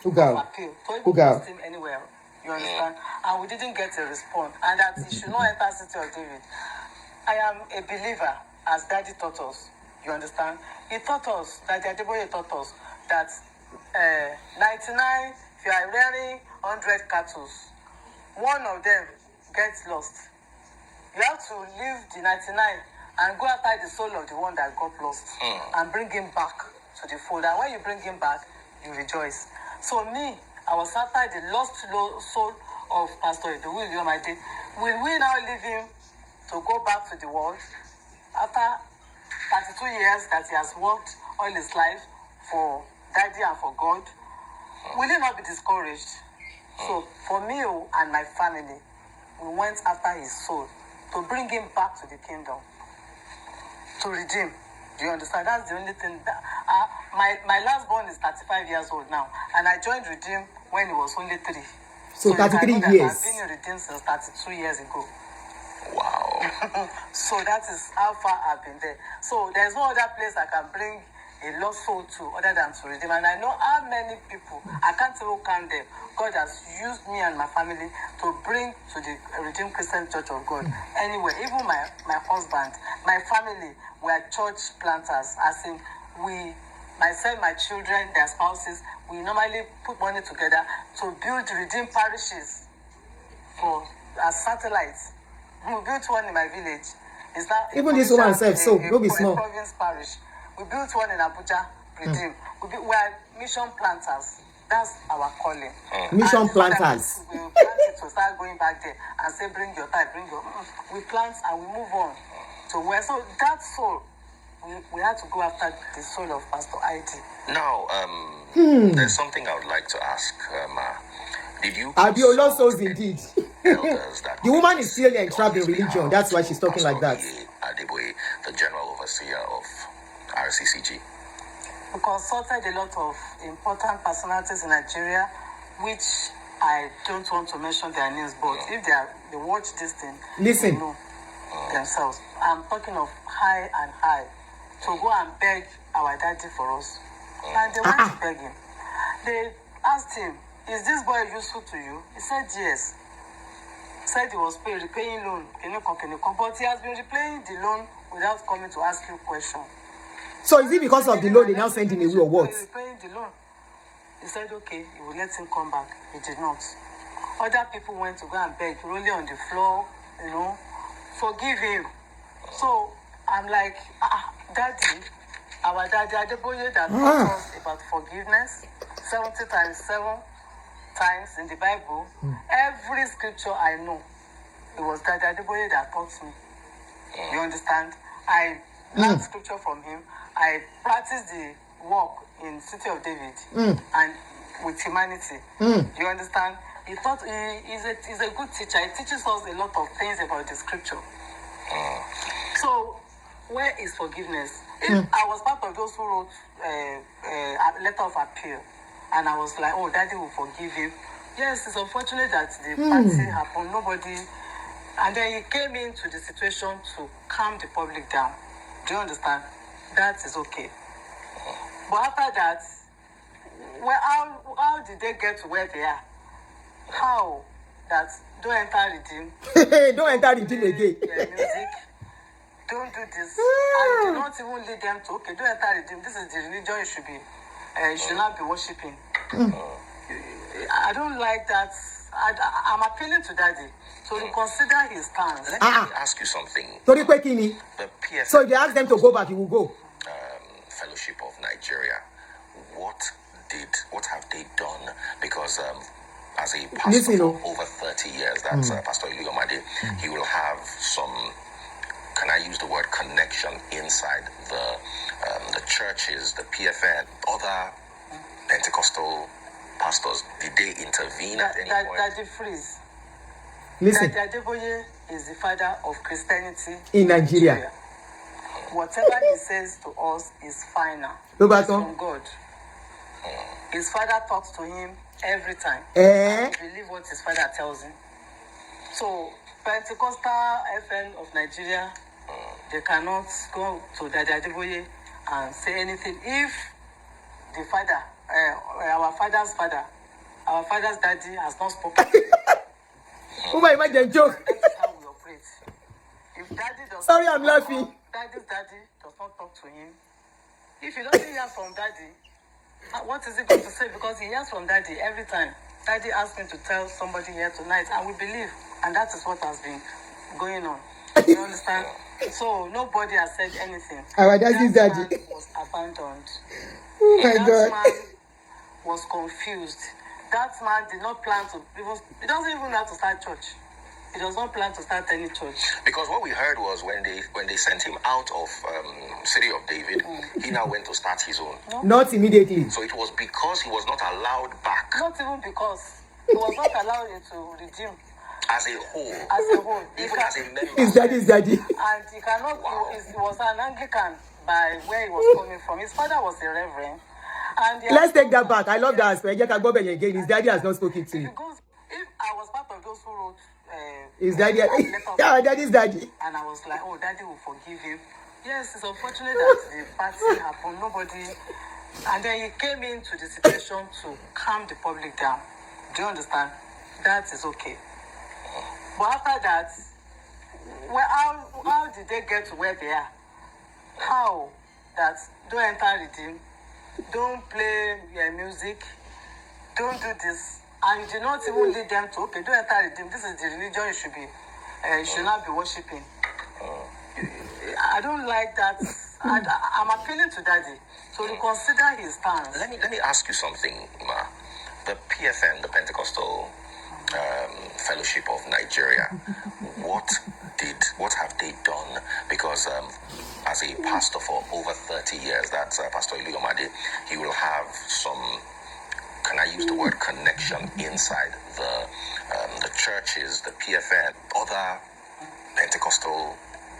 appeal, to post him anywhere. You understand? And we didn't get a response. And that he should not enter City of David. I am a believer, as Daddy taught us. You understand? He taught us, Daddy Adeboye taught us, that 99, if you are rearing 100 cattle, one of them gets lost. You have to leave the 99 and go after the soul of the one that got lost and bring him back to the fold. And when you bring him back, you rejoice. So me, I was after the lost soul of Pastor Iluyomades. Will we now leave him to go back to the world after 32 years that he has worked all his life for Daddy and for God? Will he not be discouraged? So for me and my family, we went after his soul to bring him back to the kingdom, to redeem. Do you understand? That's the only thing. My last born is 35 years old now, and I joined Redeem when he was only 3. So 33 years. I've been in Redeem since 32 years ago. Wow. So that is how far I've been there. So there's no other place I can bring a lost soul to other than to Redeem. And I know how many people, I can't even count them, God has used me and my family to bring to the Redeemed Christian Church of God. Anyway, even my husband, my family were church planters. As in, myself, my children, their spouses, we normally put money together to build redeemed parishes as satellites. We built one in my village. It's not even this one herself, so don't be small. Province parish. We built one in Abuja, redeemed. We are mission planters. That's our calling. Mission planters. We plant it to start going back there and say, bring your time, bring your. We plant and we move on to where. So that soul, we had to go after the soul of Pastor ID. Now, there's something I would like to ask, Ma. Did you? Adiola souls indeed. The woman is still entrapped in religion. That's why she's talking like that. Adeboye, the general overseer of RCCG. We consulted a lot of important personalities in Nigeria, which I don't want to mention their names, but if they watch this thing, listen, they know themselves. I'm talking of high and high to go and beg our daddy for us. And they went to beg him. They asked him, is this boy useful to you? He said yes. He said he was repaying loan, but he has been repaying the loan without coming to ask you a question. So is it because of the loan they now send him away or what? Repaying the loan. He said okay, he will let him come back. He did not. Other people went to go and beg, rolling on the floor, forgive him. So I'm like, Daddy, our daddy Adeboye that taught us about forgiveness, 70 times 7 times in the Bible. Every scripture I know, it was Daddy Adeboye that taught me. You understand? I learned scripture from him. I practiced the work in City of David and with humanity. You understand? He's a good teacher. He teaches us a lot of things about the scripture. So, where is forgiveness? If I was part of those who wrote a letter of appeal, and I was like, oh, Daddy will forgive him. Yes, it's unfortunate that the party happened. Nobody... And then he came into the situation to calm the public down. Do you understand? That is okay. But after that, how did they get to where they are? How? That don't enter redeem. Don't enter redeem again. Music. Don't do this. And do not even lead them to, okay, don't enter redeem. This is the religion you should be. You should not be worshipping. I don't like that. I'm appealing to Daddy to reconsider his stance. Let me ask you something. Torí pé kí ni? The PFN, So if they ask them to go back, he will go. Fellowship of Nigeria, what have they done? Because as a pastor for over 30 years, that's Pastor Iluyomades, he will have some, can I use the word connection inside the churches, the PFN, other Pentecostal pastors. Did they intervene at any point? Daddy Freeze. Listen. Daddy Adeboye is the father of Christianity In Nigeria. Whatever he says to us is final. It's from God. His father talks to him every time. Eh? He believes what his father tells him. So, Pentecostal FN of Nigeria, they cannot go to Daddy Adeboye and say anything. If the father, our father's daddy has not spoken. Oh my imagine joke. That is how we operate. If daddy does Sorry, I'm laughing. Daddy's daddy does not talk to him. If he doesn't hear from daddy, what is he going to say? Because he hears from daddy every time. Daddy asked me to tell somebody here tonight, and we believe. And that is what has been going on. You understand? So nobody has said anything. Our daddy's That daddy. man was abandoned. Oh my That God. man was confused. That man did not plan to. He doesn't even have to start church. He does not plan to start any church. Because what we heard was when they sent him out of City of David, he now went to start his own. Not immediately. So it was because he was not allowed back Not even because he was not allowed to redeem as a whole, as a whole. even as a member. His daddy's daddy. And he cannot. He was an Anglican by where he was coming from. His father was a reverend. And Let's take that back. I love that aspect. Again, his daddy has not spoken to him. Because if I was part of those who wrote His daddy. Yeah, daddy's daddy. and I was like, oh, Daddy will forgive him. Yes, it's unfortunate that the party happened. Nobody. And then he came into the situation to calm the public down. Do you understand? That is okay. But after that, how did they get to where they are? How? That don't enter redeem, don't play music, don't do this, and you do not even lead them to, okay, don't enter redeem. This is the religion you should be. You should not be worshipping. I don't like that. I'm appealing to Daddy to reconsider his stance. Let me ask you something, Ma. The PFN, the Pentecostal Fellowship of Nigeria, what have they done? Because as a pastor for over 30 years, that's Pastor Iluyomades, he will have some, can I use the word connection inside the churches, the PFN, other Pentecostal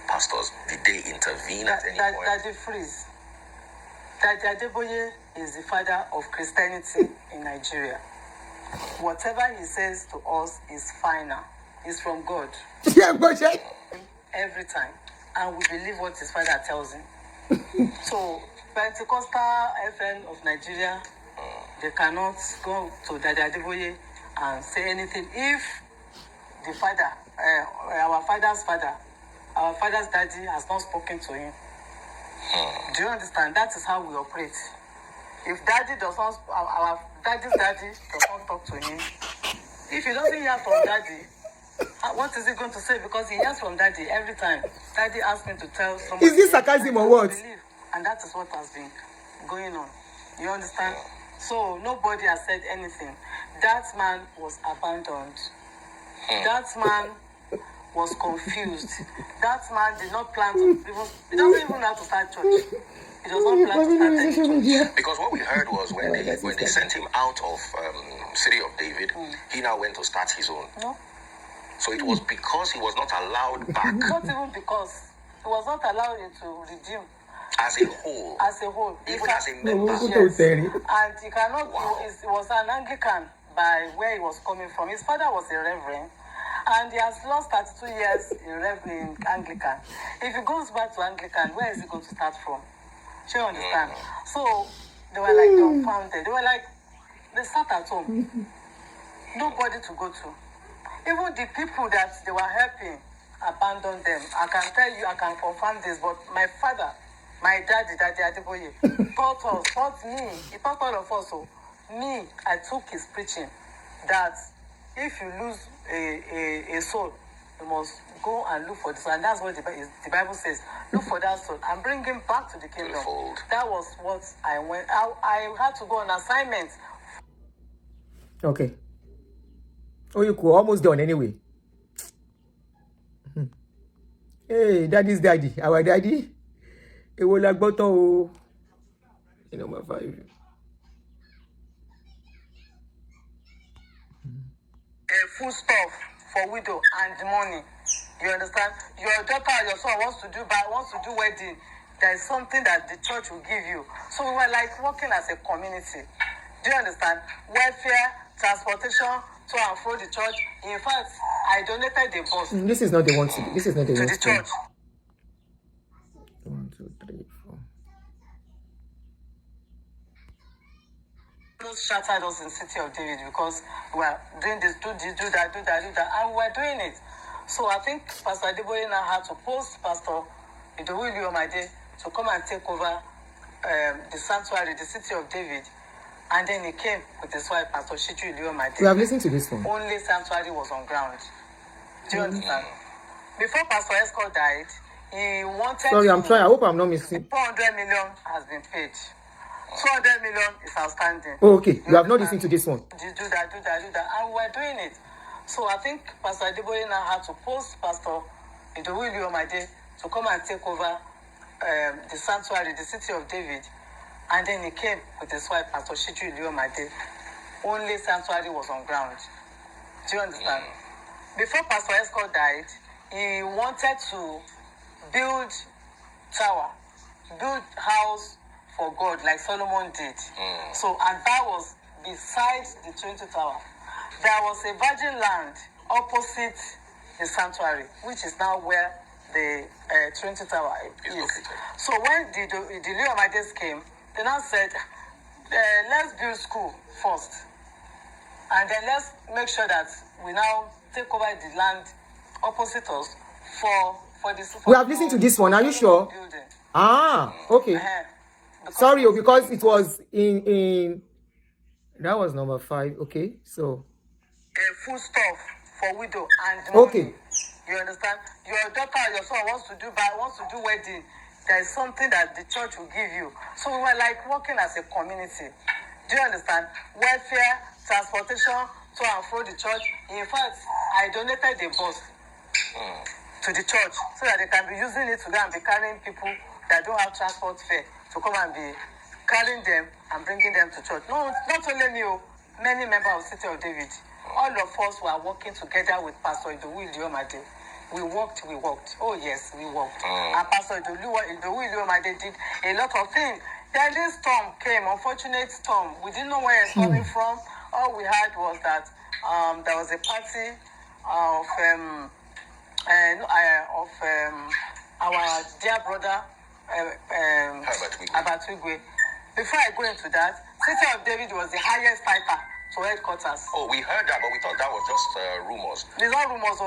pastors. Did they intervene at any point? Daddy Freeze. Daddy Adeboye is the father of Christianity in Nigeria. Whatever he says to us is final. It's from God. Yeah, but Every time. And we believe what his father tells him. So, Pentecostal FN of Nigeria, they cannot go to Daddy Adeboye and say anything. If the father, our father's daddy has not spoken to him. Do you understand? That is how we operate. If daddy does not, our daddy's daddy does not talk to him. If he doesn't hear from daddy, what is he going to say? Because he hears from daddy every time. Daddy asks me to tell somebody. Is this sarcasm or what? And that is what has been going on. You understand? So nobody has said anything. That man was abandoned. That man was confused. That man did not plan to even, he doesn't even know how to start church. He does not plan to start any church. Because what we heard was when they sent him out of City of David, he now went to start his own. No, So it was because he was not allowed back not even because he was not allowed to redeem as a whole, as a whole. even as a member. Yes. And he cannot, he was an Anglican by where he was coming from. His father was a reverend, and he has lost 32 years in Anglican. If he goes back to Anglican, where is he going to start from? Do you understand? So they were like dumbfounded. They were like, they sat at home. Nobody to go to. Even the people that they were helping abandoned them. I can tell you, I can confirm this, but my father, my daddy Adeboye, taught me, he taught all of us. So me, I took his preaching that if you lose a soul, you must go and look for this. And that's what the Bible says. Look for that soul and bring him back to the kingdom. That was what I went. I had to go on assignment. Okay. Oh, you could almost done anyway. Hey, daddy's daddy. Our daddy. It will like bottle. Number 5. A full stuff for widow and money. You understand? Your daughter or your son wants to do wedding. There is something that the church will give you. So we were like working as a community. Do you understand? Welfare, transportation to and fro the church. In fact, I donated the bus. This is not the one. This is not the to one. the church. 1, 2, 3, 4. Shattered us in City of David because we were doing this, do that, and we were doing it. So I think Pastor Adeboye now had to post Pastor Iluyomades to come and take over the sanctuary, the City of David. And then he came with his wife, Pastor Iluyomades. We have listened to this one. Only sanctuary was on ground. Do you understand? Before Pastor Escort died, he wanted Sorry, I'm trying. I hope I'm not missing. 400 million has been paid. 200 million is outstanding. Oh, okay. You have not listened to this one. Do that. And we were doing it. So I think Pastor Adeboye now had to post Pastor Iluyomades to come and take over the sanctuary, the City of David. And then he came with his wife, Pastor Iluyomades. Only sanctuary was on ground. Do you understand? Before Pastor Escort died, he wanted to build house for God like Solomon did. So, and that was beside the 20 tower. There was a virgin land opposite the sanctuary, which is now where the 20 tower is. So when the Iluyomades came, they now said, let's build school first. And then let's make sure that we now take over the land opposite us for this. We have listened to this one. Are you sure? Building. Ah, okay. Sorry, because it was in that was number 5. Okay, so A full stuff for widow and money. okay. You understand? Your daughter or your son wants to do wedding. There is something that the church will give you. So we were like working as a community. Do you understand? Welfare, transportation to and fro the church. In fact, I donated the bus to the church so that they can be using it to go and be carrying people that don't have transport fare to come and be carrying them and bringing them to church. No, not only me, many members of City of David. All of us were working together with Pastor Iluyomades. We worked. Oh yes, we worked. And Pastor Iluyomades did a lot of things. Then this storm came, unfortunate storm. We didn't know where it's coming from. All we had was that there was a party of our dear brother Adeboye. Before I go into that, City of David was the highest title to headquarters. Oh, we heard that, but we thought that was just rumors. There's not rumors.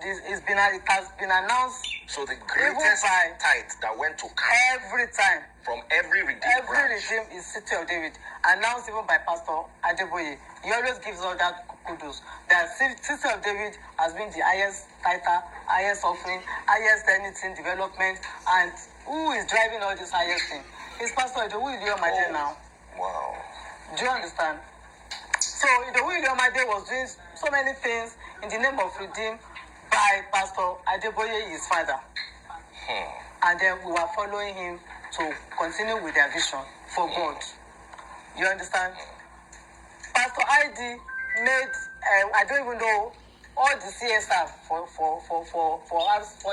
It has been announced. So the greatest tithe that went to camp every time from every redeemed branch. regime is City of David, announced even by Pastor Adeboye. He always gives all that kudos. That City of David has been the highest title, highest offering, highest anything development, and who is driving all this highest thing? It's Pastor Iluyomades now. Wow. Do you understand? So Iluyomades was doing so many things in the name of Redeem. by Pastor Adeboye, his father. And then we were following him to continue with their vision for God. You understand? Pastor ID made, I don't even know, all the CSR for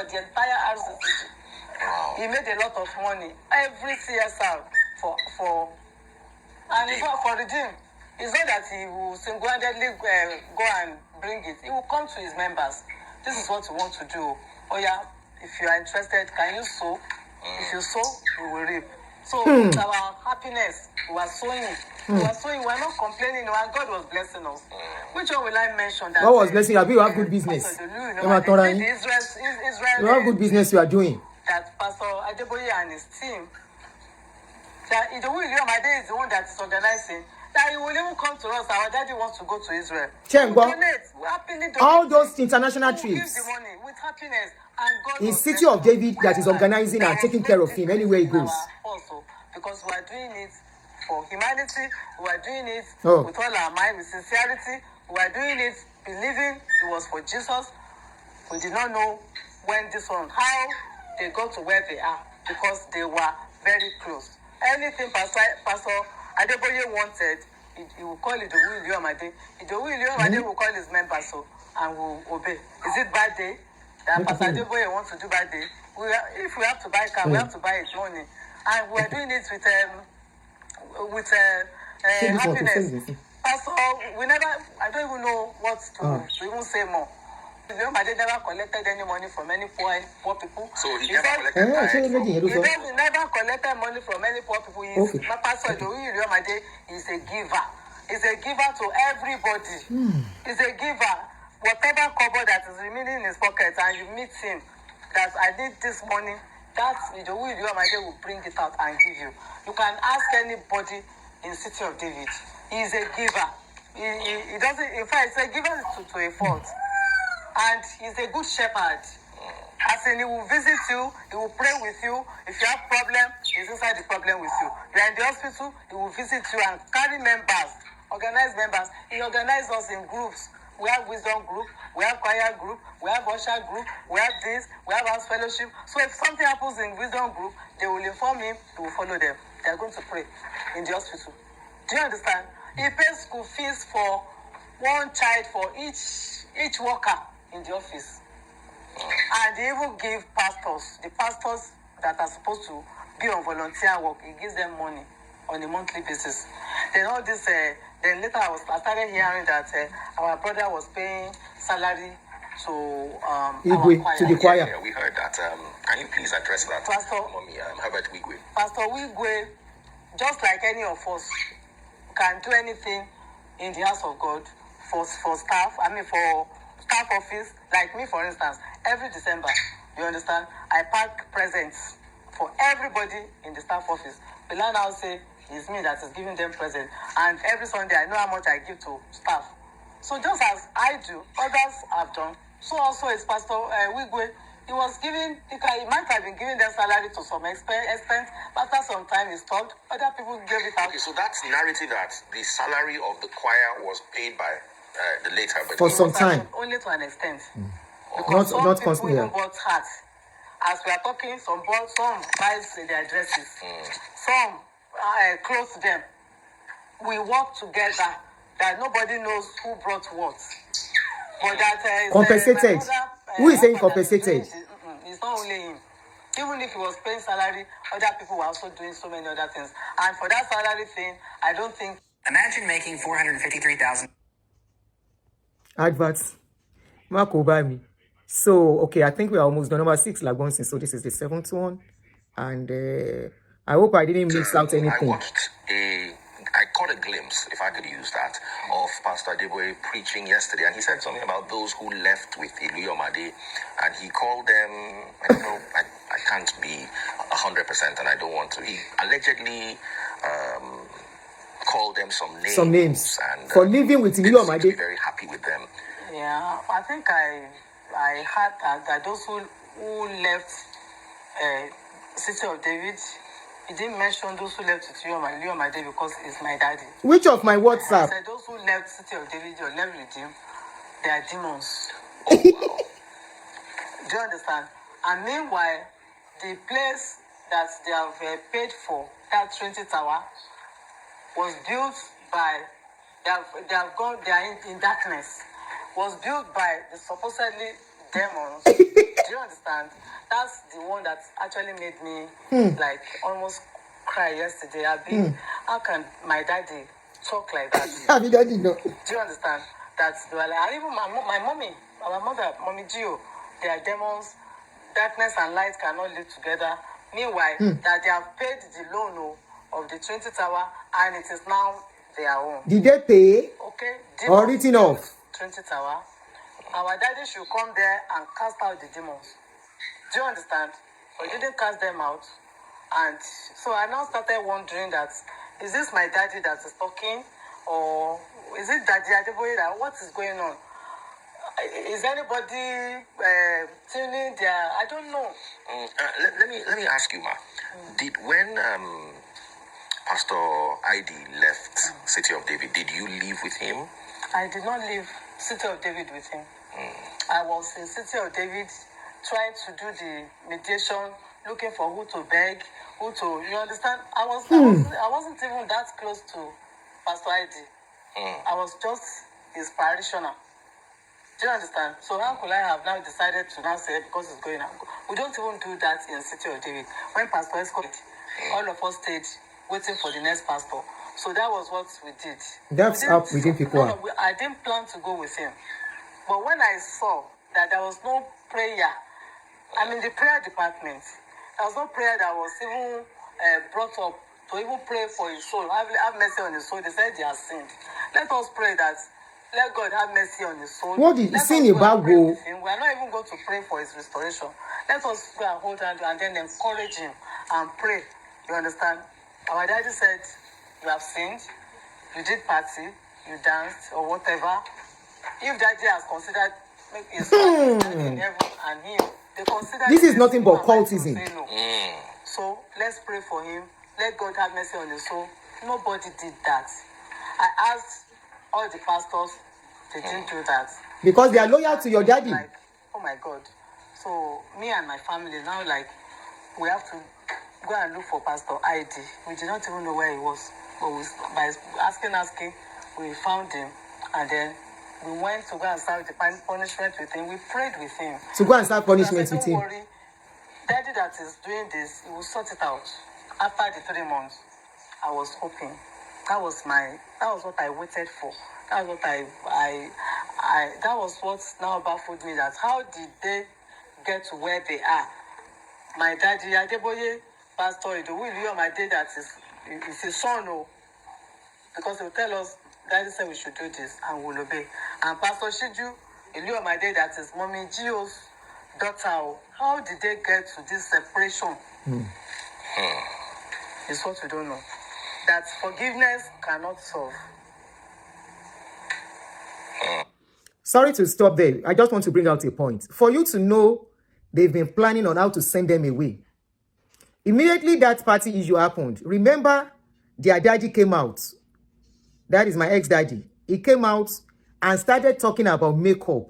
the entire RCCG. Wow. He made a lot of money. Every CSR for and it's not for Redeem. It's not that he will single-handedly go and bring it. He will come to his members. This is what we want to do. Oh yeah, if you are interested, can you sow? If you sow, we will reap. So with our happiness, we are sowing. We are sowing. We are not complaining. And God was blessing us. Which one will I mention? That God was blessing you. You have good business. You have good business you are doing. That Pastor Adeboye and his team, that Iluyomades is the one that is organizing. That he will even come to us. Our daddy wants to go to Israel. We happily donate. All those international trips. Give the money with happiness. And God in City of David that is organizing and taking care of him anywhere he goes. Also, because we are doing it for humanity, we are doing it with all our mind, with sincerity, we are doing it believing it was for Jesus. We did not know when this one, how they got to where they are, because they were very close. Anything Pastor Adeboye wanted, he will call it the Iluyomades. The Iluyomades will call his members and will obey. Is it bad day? That Pastor Adeboye wants to do bad day. If we have to buy car, we have to buy it money. And we are doing it with happiness. Pastor, I don't even know what to even say more. Iluyomades never collected any money from any poor people. So he never collected never collected money from any poor people. Pastor Iluyomades is a giver. He's a giver to everybody. He's a giver. Whatever cover that is remaining in his pocket and you meet him, that I need this money, that's the Iluyomades will bring it out and give you. You can ask anybody in City of David. He is a giver. He doesn't, in fact, he's a giver to a fault. And he's a good shepherd. As in, he will visit you, he will pray with you. If you have problem, he's inside the problem with you. You are in the hospital, he will visit you and carry members, organize members. He organizes us in groups. We have wisdom group, we have choir group, we have usher group, we have this, we have house fellowship. So if something happens in wisdom group, they will inform him, he will follow them. They are going to pray in the hospital. Do you understand? He pays school fees for one child for each worker in the office. And they even give pastors, the pastors that are supposed to be on volunteer work, he gives them money on a monthly basis. Then all this, then later I started hearing that our brother was paying salary to our choir. To the choir. Yeah, we heard that. Can you please address that, Pastor Mommy Herbert Wigwe? Pastor Wigwe, just like any of us, can do anything in the house of God for staff. I mean, for staff office, like me, for instance. Every December, you understand, I pack presents for everybody in the staff office. The land now say it's me that is giving them presents, and every Sunday I know how much I give to staff. So just as I do, others have done. So also is Pastor Wigwe. He was giving, he might have been giving them salary to some extent, but after some time he stopped. Other people gave it out. Okay, so that's narrative that the salary of the choir was paid by the late Herbert. For some time. Only to an extent. Not people constantly. even bought hats. As we are talking, some buys their dresses. Some clothes them. We work together that nobody knows who brought what. But that compensated. Who is saying compensated? It's not only him. Even if he was paying salary, other people were also doing so many other things. And for that salary thing, I don't think. Imagine making $453,000. Adverts. Mark Obami. So, okay, I think we are almost done. Number 6, Lagonsin. So this is the 7th one. And I hope I didn't miss out anything. I caught a glimpse, if I could use that, of Pastor Adeboye preaching yesterday. And he said something about those who left with Iluyomades. And he called them, I don't know, I can't be 100% and I don't want to. He allegedly called them some names. And, for living with Iluyomades. Be very happy with them. Yeah, I think I heard that those who left City of David, he didn't mention those who left Iluyomades because it's my daddy. Which of my WhatsApp? He said those who left City of David or left Redeem, they are demons. Oh, wow. Do you understand? And meanwhile, the place that they have paid for, that Trinity Tower, was built by, they are in darkness, was built by the supposedly demons. Do you understand? That's the one that actually made me like almost cry yesterday. How can my daddy talk like that? Have you daddy no? Do you understand? That's well, and even my mommy, our mother, Mommy Gio, they are demons. Darkness and light cannot live together. Meanwhile, that they have paid the loan of the Trinity Tower, and it is now their own. Did they pay? Okay. Or written off? Trinity Tower. Our daddy should come there and cast out the demons. Do you understand? But he didn't cast them out. And so I now started wondering that, is this my daddy that is talking? Or is it Daddy Adeboye that, what is going on? Is anybody tuning their, I don't know. Let me ask you, ma. Did when Pastor ID left City of David, did you live with him? I did not leave City of David with him. I was in City of David trying to do the mediation, looking for who to beg, who to, you understand? I wasn't even that close to Pastor ID. I was just his parishioner. Do you understand? So how could I have now decided to now say because it's going on? We don't even do that in City of David. When Pastor is called, all of us stayed waiting for the next pastor. So that was what we did. That's up within people. I didn't plan to go with him. But when I saw that there was no prayer, I'm in the prayer department. There was no prayer that was even brought up to even pray for his soul. Have mercy on his soul. They said he has sinned. Let us pray that, let God have mercy on his soul. What did you sin about go? We are not even going to pray for his restoration. Let us go and hold hands and then encourage him and pray. You understand? Our daddy said, you have sinned, you did party, you danced, or whatever. If daddy has considered his son in heaven and him, they consider this is nothing but cultism. No. So let's pray for him. Let God have mercy on his soul. Nobody did that. I asked all the pastors, they didn't do that. Because they are loyal to your daddy. Like, oh my God. So me and my family now, like, we have to go and look for Pastor ID. We did not even know where he was. But by asking, we found him. And then we went to go and start the punishment with him. We prayed with him. To go and start punishment with him. Don't worry. Daddy that is doing this, he will sort it out. After the 3 months, I was hoping. That was what I waited for. That was what that was what now baffled me, that how did they get to where they are? My daddy, Adeboye, Pastor Iluyomades, that is his son, because he will tell us, Daddy said we should do this, and we'll obey. And Pastor Shiju, Iluyomades, that is Mommy Gio's daughter. How did they get to this separation? It's what we don't know. That forgiveness cannot solve. Sorry to stop there. I just want to bring out a point. For you to know they've been planning on how to send them away. Immediately that party issue happened, remember their daddy came out. That is my ex-daddy. He came out and started talking about makeup.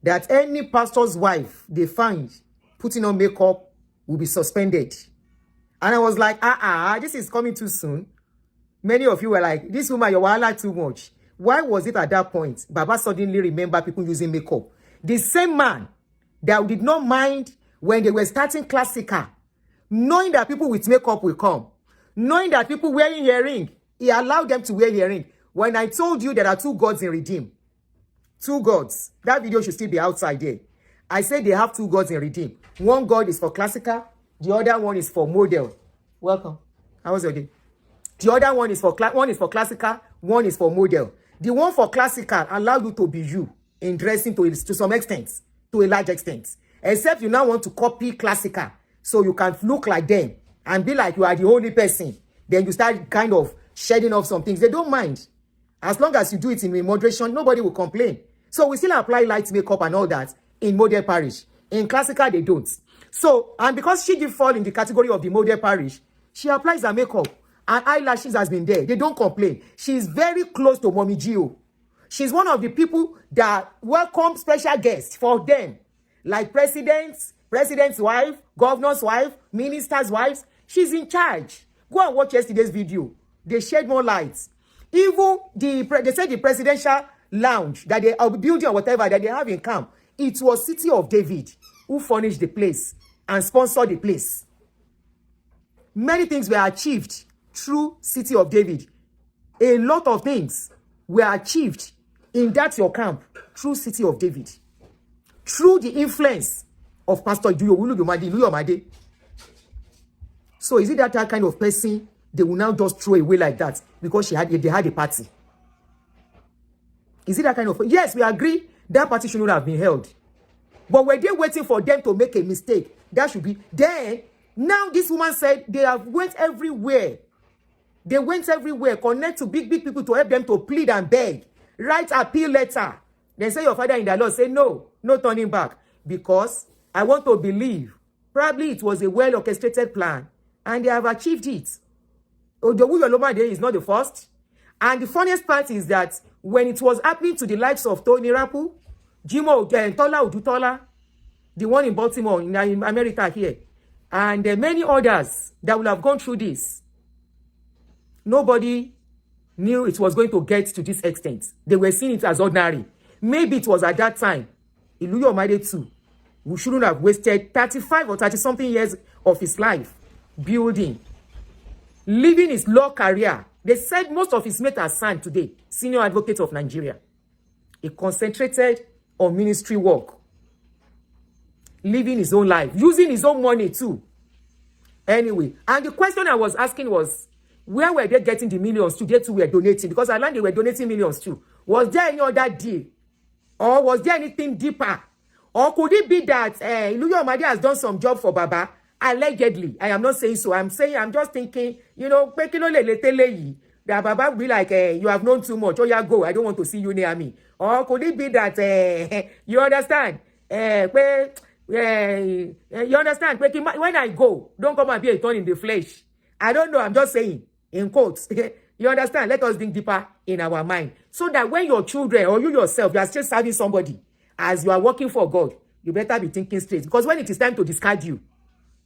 That any pastor's wife they find putting on makeup will be suspended. And I was like, this is coming too soon. Many of you were like, this woman, you're wahala too much. Why was it at that point Baba suddenly remember people using makeup? The same man that did not mind when they were starting classical, knowing that people with makeup will come, knowing that people wearing earring, he allowed them to wear earring. When I told you there are 2 gods in Redeem, 2 gods, that video should still be outside there. I said they have 2 gods in Redeem. One God is for classical, the other one is for model. Welcome. How was your day? The other one is for classical, one is for model. The one for classical allow you to be you in dressing to some extent, to a large extent. Except you now want to copy classical, so you can look like them and be like you are the only person. Then you start kind of shedding off some things. They don't mind. As long as you do it in moderation, nobody will complain. So we still apply light makeup and all that in model parish. In classical, they don't. So, and because she did fall in the category of the model parish, she applies her makeup. And eyelashes has been there. They don't complain. She's very close to Mommy Gio. She's one of the people that welcome special guests for them. like president's wife, governor's wife, minister's wives. She's in charge. Go and watch yesterday's video. They shed more light. Even they said the presidential lounge that they are building or whatever that they have in camp, it was City of David who furnished the place and sponsored the place. Many things were achieved through City of David. A lot of things were achieved in that your camp through City of David. Through the influence of Pastor Iluyomades. So is it that kind of person they will now just throw away like that because they had a party? Is it that kind of... Yes, we agree that party should not have been held. But were they waiting for them to make a mistake? That should be... Then, now this woman said they have went everywhere. They went everywhere, connect to big people to help them to plead and beg. Write appeal letter. Then say your father in the Lord, say no turning back. Because I want to believe, probably it was a well-orchestrated plan. And they have achieved it. Iluyomades is not the first. And the funniest part is that when it was happening to the likes of Tony Rapu, Jimo Tola Odutola, the one in Baltimore, in America here, and many others that will have gone through this, nobody knew it was going to get to this extent. They were seeing it as ordinary. Maybe it was at that time, Iluyomades too, who shouldn't have wasted 35 or 30-something years of his life building, living his law career. They said most of his mates are signed today, senior advocate of Nigeria. He concentrated on ministry work, living his own life, using his own money too. Anyway, and the question I was asking was, where were they getting the millions to? They too were donating, because I learned they were donating millions too. Was there any other deal? Or was there anything deeper? Or could it be that Iluyomades has done some job for Baba? Allegedly. I am not saying so. I'm just thinking, that Baba will be like, you have known too much. Oh, yeah, go. I don't want to see you near me. Or could it be that, you understand? You understand? When I go, don't come and be a thorn in the flesh. I don't know. I'm just saying, in quotes. You understand? Let us think deeper in our mind. So that when your children or you yourself, you are still serving somebody as you are working for God, you better be thinking straight. Because when it is time to discard you,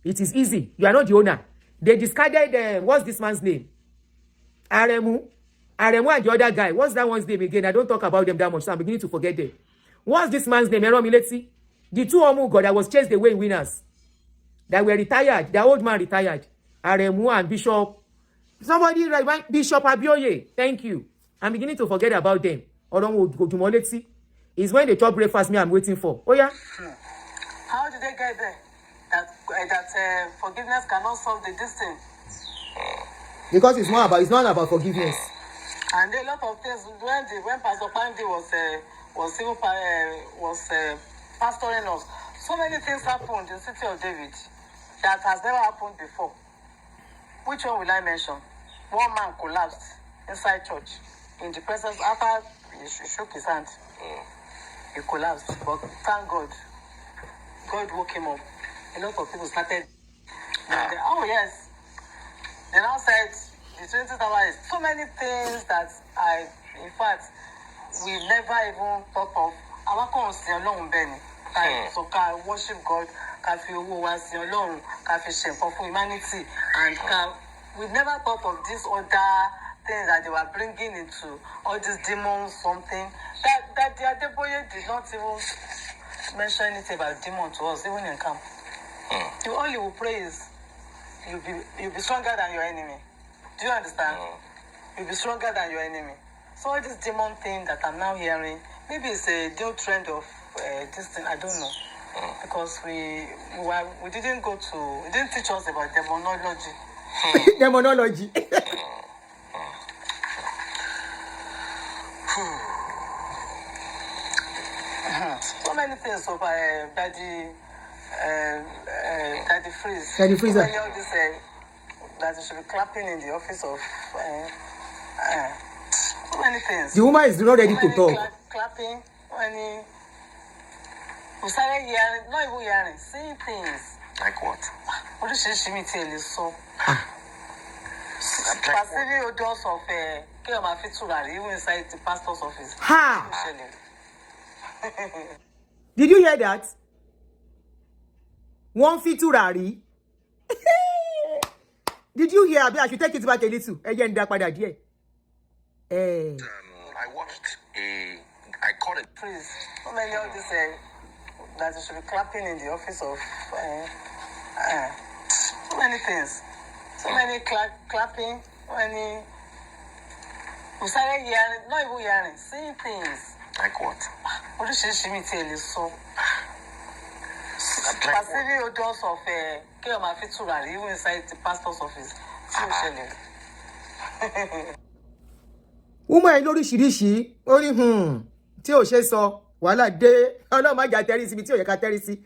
it is easy. You are not the owner. They discarded, what's this man's name? Aremu and the other guy. What's that one's name again? I don't talk about them that much, so I'm beginning to forget them. What's this man's name? The two Omugo that was chased away in winners. That were retired. The old man retired. Aremu and Bishop. Somebody like Bishop Adeboye. Thank you. I'm beginning to forget about them. Is when they chop breakfast me I'm waiting for. Oh yeah? How did they get there? That forgiveness cannot solve the distance. Because it's not about forgiveness. And a lot of things when Pastor Pandi was pastoring us, so many things happened in the City of David that has never happened before. Which one will I mention? One man collapsed inside church in the presence after he shook his hand. He collapsed, but thank God, God woke him up. A lot of people started. Oh yes, they now said the 20 hours. So many things that in fact, we never even thought of. Our conscience alone, Benny. So can worship God, can feel who was alone, can feel shame for humanity, and we never thought of this other things that they were bringing into all these demons, something that the Adeboye did not even mention anything about demons to us, even in camp. All you will pray is you'll be stronger than your enemy. Do you understand? You'll be stronger than your enemy. So all this demon thing that I'm now hearing, maybe it's a new trend of this thing, I don't know. Because we didn't it didn't teach us about demonology. Demonology. So many things of Daddy Freeze. Daddy Freeze. So many of this that you should be clapping in the office of so many things. The woman is not ready to talk. Clapping when we started hearing, not even hearing, seeing things. Like what? What does she me tell you so? Perceiving odors of even inside the pastor's office. Did you hear that? Wọ́n fi tùràrí. Did you hear? I should take it back a little. Again, that padà díẹ̀. I watched I caught it. Please, so many of this that you should be clapping in the office of so many things. So many clapping, so many. We started hearing, not even hearing, seeing things. Like what? What is she me tell you so? Like Passive odors of Kiyoma Fiturari, even inside the pastor's office. Woman ẹ lóríṣiríṣi, ó ní tí ò ṣe sọ, wàhálà dé, Ọlọ́run má jà tẹ́rí síbi tí ò yẹ ká tẹ́rí sí.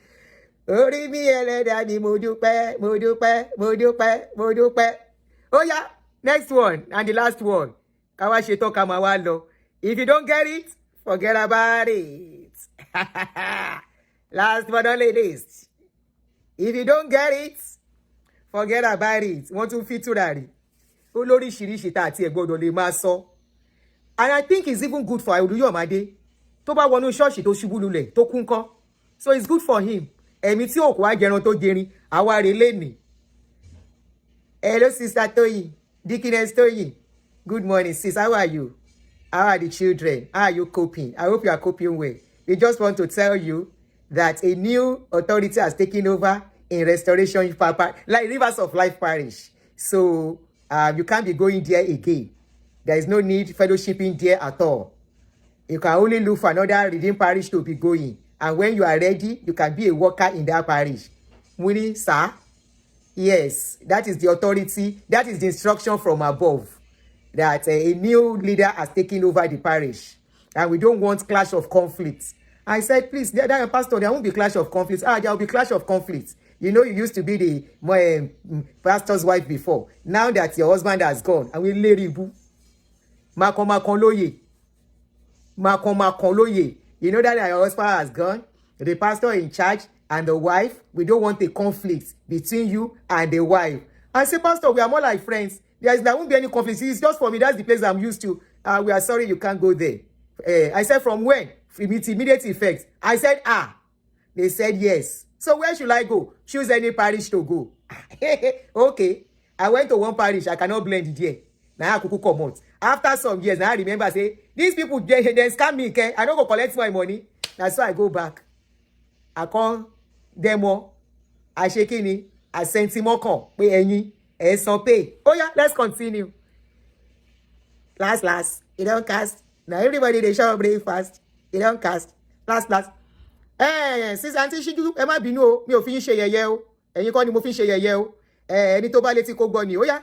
Orí mi ẹlẹ́dàá ni mo dúpẹ́, mo dúpẹ́, mo dúpẹ́, mo dúpẹ́. Ó yá, next one and the last one. Ká wá ṣe tán ká máa wá lọ. If you don't get it, forget about it. Last but not least. If you don't get it, forget about it. Wọ́n tún fi tùràrí. Ó lóríṣiríṣi tá àti ẹ̀ gbọ́dọ̀ lè máa sọ. And I think it's even good for Iluyomade. Tó bá wọnú ṣọ́ọ̀ṣì tó ṣubú lulẹ̀ tó kún kọ́. So it's good for him. Ẹ̀mí tí òkú ajẹran tó jẹrin, àwa rè lénìí. Hello, Sister Toyin. Dickiness Toyin. Good morning, sis. How are you? How are the children? How are you coping? I hope you are coping well. We just want to tell you that a new authority has taken over in Restoration Papa, like Rivers of Life Parish. So you can't be going there again. There is no need fellowshipping there at all. You can only look for another Redeemed Parish to be going. And when you are ready, you can be a worker in that parish. Muni, sir? Yes, that is the authority. That is the instruction from above. That a new leader has taken over the parish. And we don't want clash of conflicts. I said, please, pastor, there won't be clash of conflicts. There will be clash of conflicts. You know, you used to be the pastor's wife before. Now that your husband has gone, and we lay ribu. Makon loye. You know that your husband has gone. The pastor in charge and the wife, we don't want a conflict between you and the wife. I say, pastor, we are more like friends. There won't be any conflict. It's just for me. That's the place I'm used to. We are sorry you can't go there. I said, from when? Immediate effect. I said, They said, yes. So where should I go? Choose any parish to go. Okay. I went to one parish. I cannot blend there. Now I could come out. After some years, now I remember, say, these people, they scam me. Okay? I don't go collect my money. That's why I go back. I call demo. I shake in. I send him more. Pay any. And some pay. Oh yeah, let's continue. Last. You don't cast. Now everybody they show breakfast. You don't cast. Last. Sis aunty Shiju, ẹ má bínú o, mi ò fi yín ṣe yẹ̀yẹ́ o. Ẹ̀yin kọ́ ni mo fi ń ṣe yẹ̀yẹ́ o. Ẹni tó bá létí kó gbọ́ ni. Ó yá.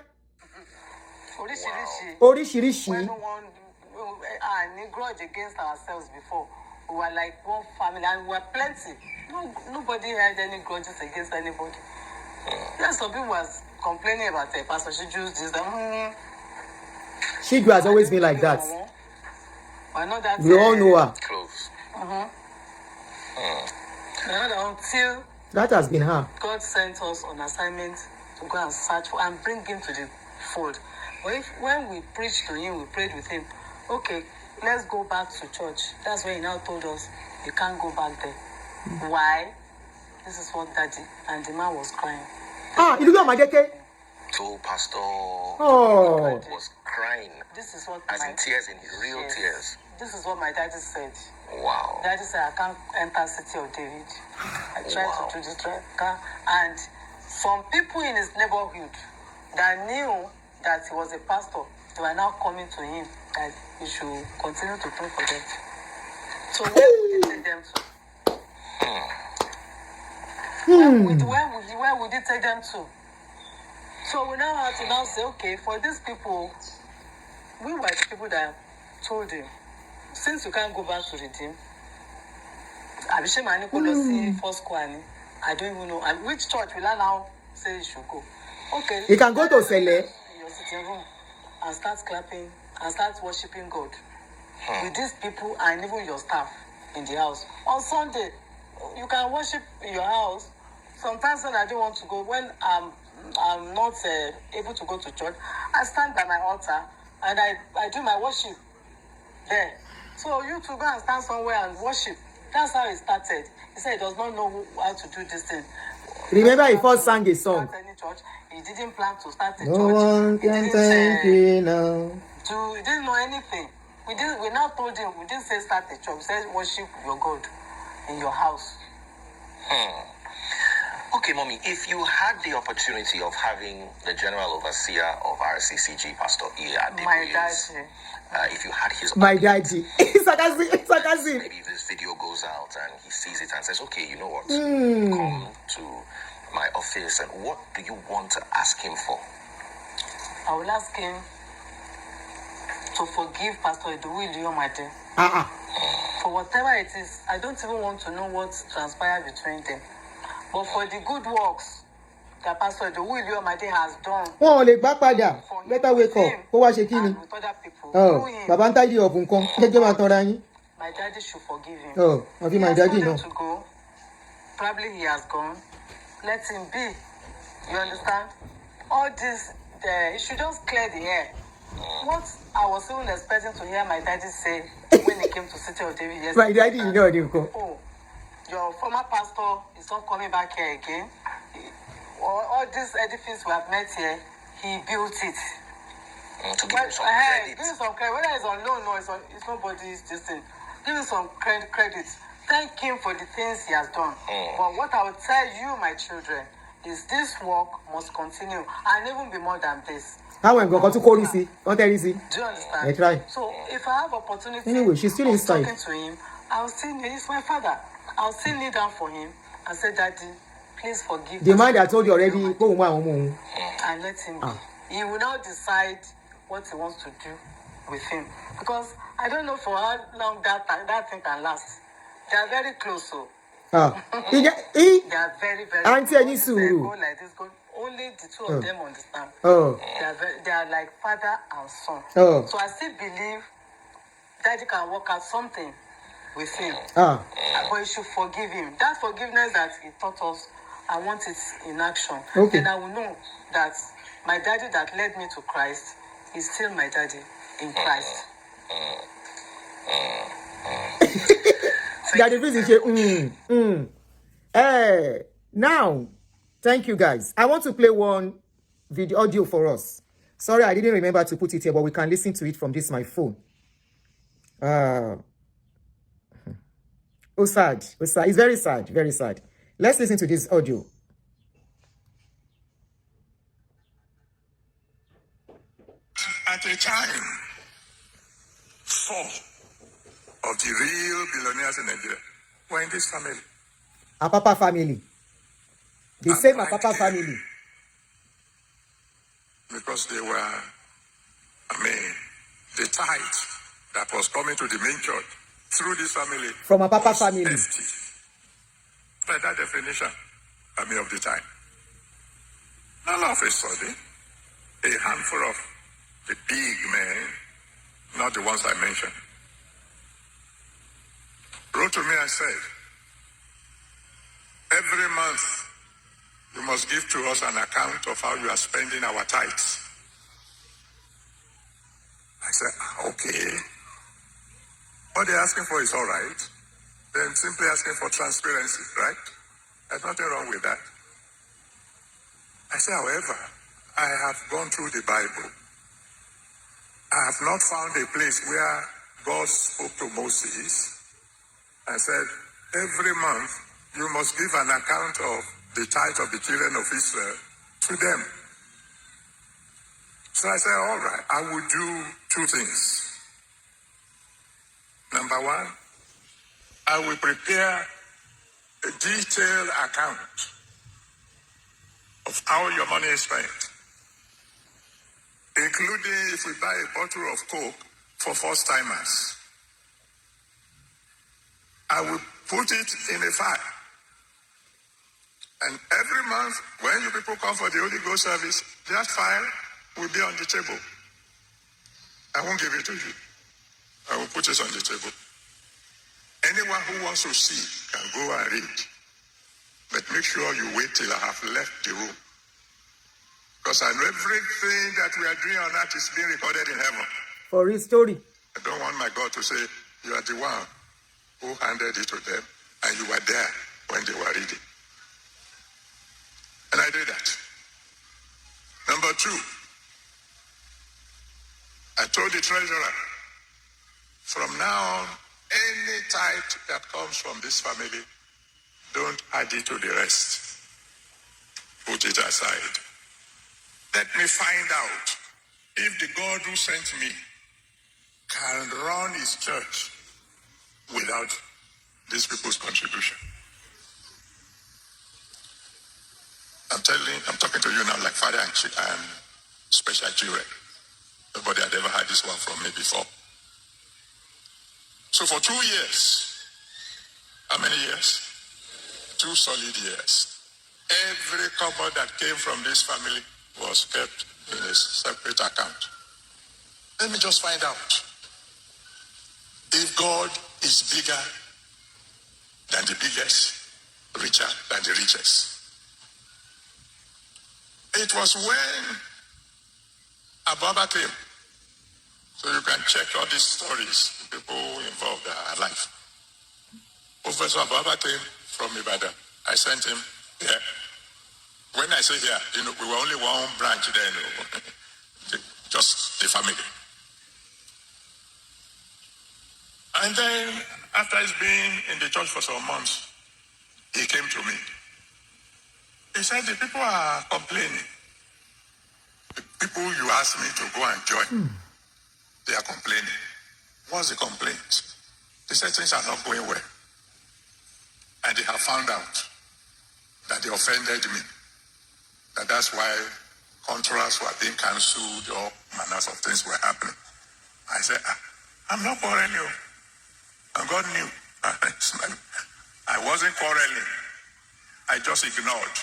Oríṣiríṣi. When one and grudge against ourselves before. We were like one family and we were plenty. Nobody had any grudges against anybody. Yes, some people was complaining about Pastor Shiju's this. Shiju has always been like that. We all know her. Close. Until that has been her. God sent us on assignment to go and search for and bring him to the fold. But when we preached to him, we prayed with him. Okay, let's go back to church. That's when he now told us you can't go back there. Why? This is what Daddy and the man was crying. Iluyomade. So Pastor was crying. This is what as in tears, in his real tears. This is what my daddy said. Wow. Daddy said I can't enter City of David. I tried to do this, and some people in his neighborhood that knew that he was a pastor, they were now coming to him that he should continue to pray for them. So where would he take them to? Where would he take them to? So we now have to now say, okay, for these people, we were the people that told him, since you can't go back to redeem, I don't even know. And which church will I now say you should go? Okay. You can go to Sele. In your sitting room and start clapping and start worshiping God. With these people and even your staff in the house. On Sunday, you can worship in your house. Sometimes when I don't want to go, when I'm not able to go to church, I stand by my altar and I do my worship there. So you to go and stand somewhere and worship. That's how it started. He said he does not know how to do this thing. Remember, he first sang a song. Any church. He didn't plan to start a No church. one He can didn't thank you now. he didn't know anything. We now told him, we didn't say start a church. We said worship your God in your house. Okay, Mommy, if you had the opportunity of having the general overseer of RCCG, Pastor Adeboye, My daddy. If you had his My daddy. It's sarcasm. maybe if this video goes out and he sees it and says, okay, you know what, come to my office, and what do you want to ask him for? I will ask him to forgive Pastor Iluyomades for whatever it is. I don't even want to know what transpired between them. But for the good works that Pastor Iluyomades has done, Wọ́n lè gbá padà. Better wake up. Kó wá ṣe kí ni? and with other people, through him, Bàbá ń táyé ọ̀bùn kan. Jẹ́jẹ́ máa tanra yín. my daddy should forgive him. Wọ́n fi my He has daddy told náà. him to go. Probably he has gone. Let him be. You understand? All this, he should just clear the air. What I was even expecting to hear my daddy say when he came to City of David yesterday. My daddy, you know, Oh, your former pastor is not coming back here again. All this edifice we have met here, he built it. To give him some credit. Give him some credit. Whether it's on loan or it's nobody's this thing. Give him some credit. Thank him for the things he has done. But what I will tell you, my children, is this work must continue and even be more than this. Táwọn ẹ̀gbọ́n kan tún kórìí sí, wọ́n tẹ́rí sí. Do you understand? I try. So if I have opportunity Anyway, she's still of inside. talking to him, he's my father. I'll still kneel down for him and say, Daddy, please forgive The us. man that told you already, kó òun mú àwọn ọmọ òun. And let him be. He will now decide what he wants to do with him. Because I don't know for how long that thing can last. They are very close, so they are very, very Aunty, close. any sùúrù. Go like this, go. Only the two of them understand. They are like father and son. So I still believe Daddy can work out something with him. But you should forgive him. That forgiveness that he taught us, I want it in action. Okay. Then I will know that my daddy that led me to Christ is still my daddy in Christ. Now, thank you guys. I want to play one video audio for us. Sorry, I didn't remember to put it here, but we can listen to it from this my phone. Sad. It's very sad, very sad. Let's listen to this audio. At a time, 4 of the real billionaires in Nigeria were in this family. Apapa family. The same Apapa family. Because they were, the tithe that was coming to the main church through this family. From Apapa family. Hefty. By that definition, of the time. All of a sudden, a handful of the big men, not the ones I mentioned, wrote to me and said, every month you must give to us an account of how you are spending our tithes. I said, okay. What they're asking for is all right. They're simply asking for transparency, right? There's nothing wrong with that. I said, however, I have gone through the Bible. I have not found a place where God spoke to Moses and said, every month you must give an account of the tithe of the children of Israel to them. So I said, all right, I will do 2 things. Number 1, I will prepare a detailed account of how your money is spent, including if we buy a bottle of Coke for first-timers. I will put it in a file. And every month, when you people come for the Holy Ghost service, that file will be on the table. I won't give it to you. I will put it on the table. Anyone who wants to see can go and read. But make sure you wait till I have left the room. Because I know everything that we are doing on earth is being recorded in heaven. For his story. I don't want my God to say, you are the one who handed it to them, and you were there when they were reading. And I did that. Number two, I told the treasurer, from now on, any tithe that comes from this family, don't add it to the rest. Put it aside. Let me find out if the God who sent me can run his church without these people's contribution. I'm talking to you now like father and special children. Nobody had ever had this one from me before. So for 2 years, how many years? 2 solid years. Every cover that came from this family was kept in a separate account. Let me just find out if God is bigger than the biggest, richer than the richest. It was when Ababa came. So you can check all these stories, people involved are alive. Professor Ababa came from Ibadan. I sent him here. When I say here, we were only one branch then, just the family. And then, after he's been in the church for some months, he came to me. He said, the people are complaining. The people you asked me to go and join, they are complaining. What's the complaint? They said things are not going well. And they have found out that they offended me. And that's why contracts were being cancelled, all manners of things were happening. I said, I'm not quarreling. And God knew. I wasn't quarreling. I just ignored.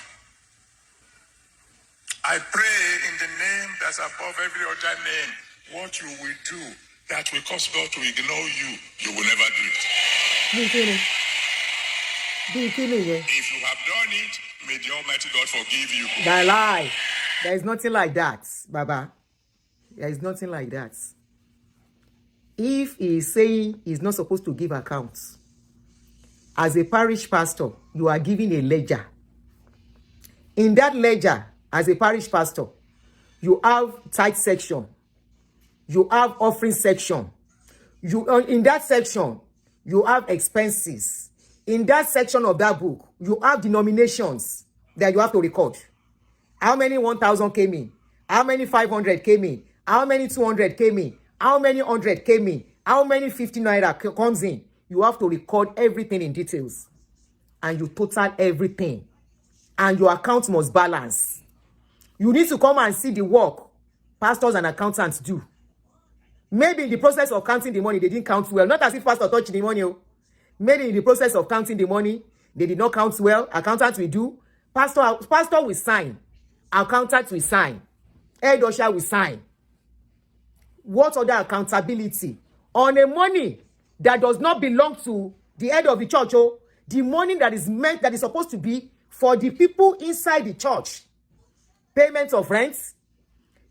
I pray in the name that's above every other name, what you will do that will cause God to ignore you, you will never do it. If you have done it, may the Almighty God forgive you. That lie. There is nothing like that, Baba. There is nothing like that. If he is saying he's not supposed to give accounts, as a parish pastor, you are giving a ledger. In that ledger, as a parish pastor, you have tithe section, you have offering section, in that section, you have expenses. In that section of that book, you have denominations that you have to record. How many 1,000 came in? How many 500 came in? How many 200 came in? How many 100 came in? How many 50 naira comes in? You have to record everything in details. And you total everything. And your account must balance. You need to come and see the work pastors and accountants do. Maybe in the process of counting the money, they didn't count well. Not as if pastor touched the money. Maybe in the process of counting the money, they did not count well. Accountant will do. Pastor will sign. Accountant will sign. Head usher will sign. What other accountability? On a money that does not belong to the head of the church, the money that is supposed to be for the people inside the church. Payment of rents,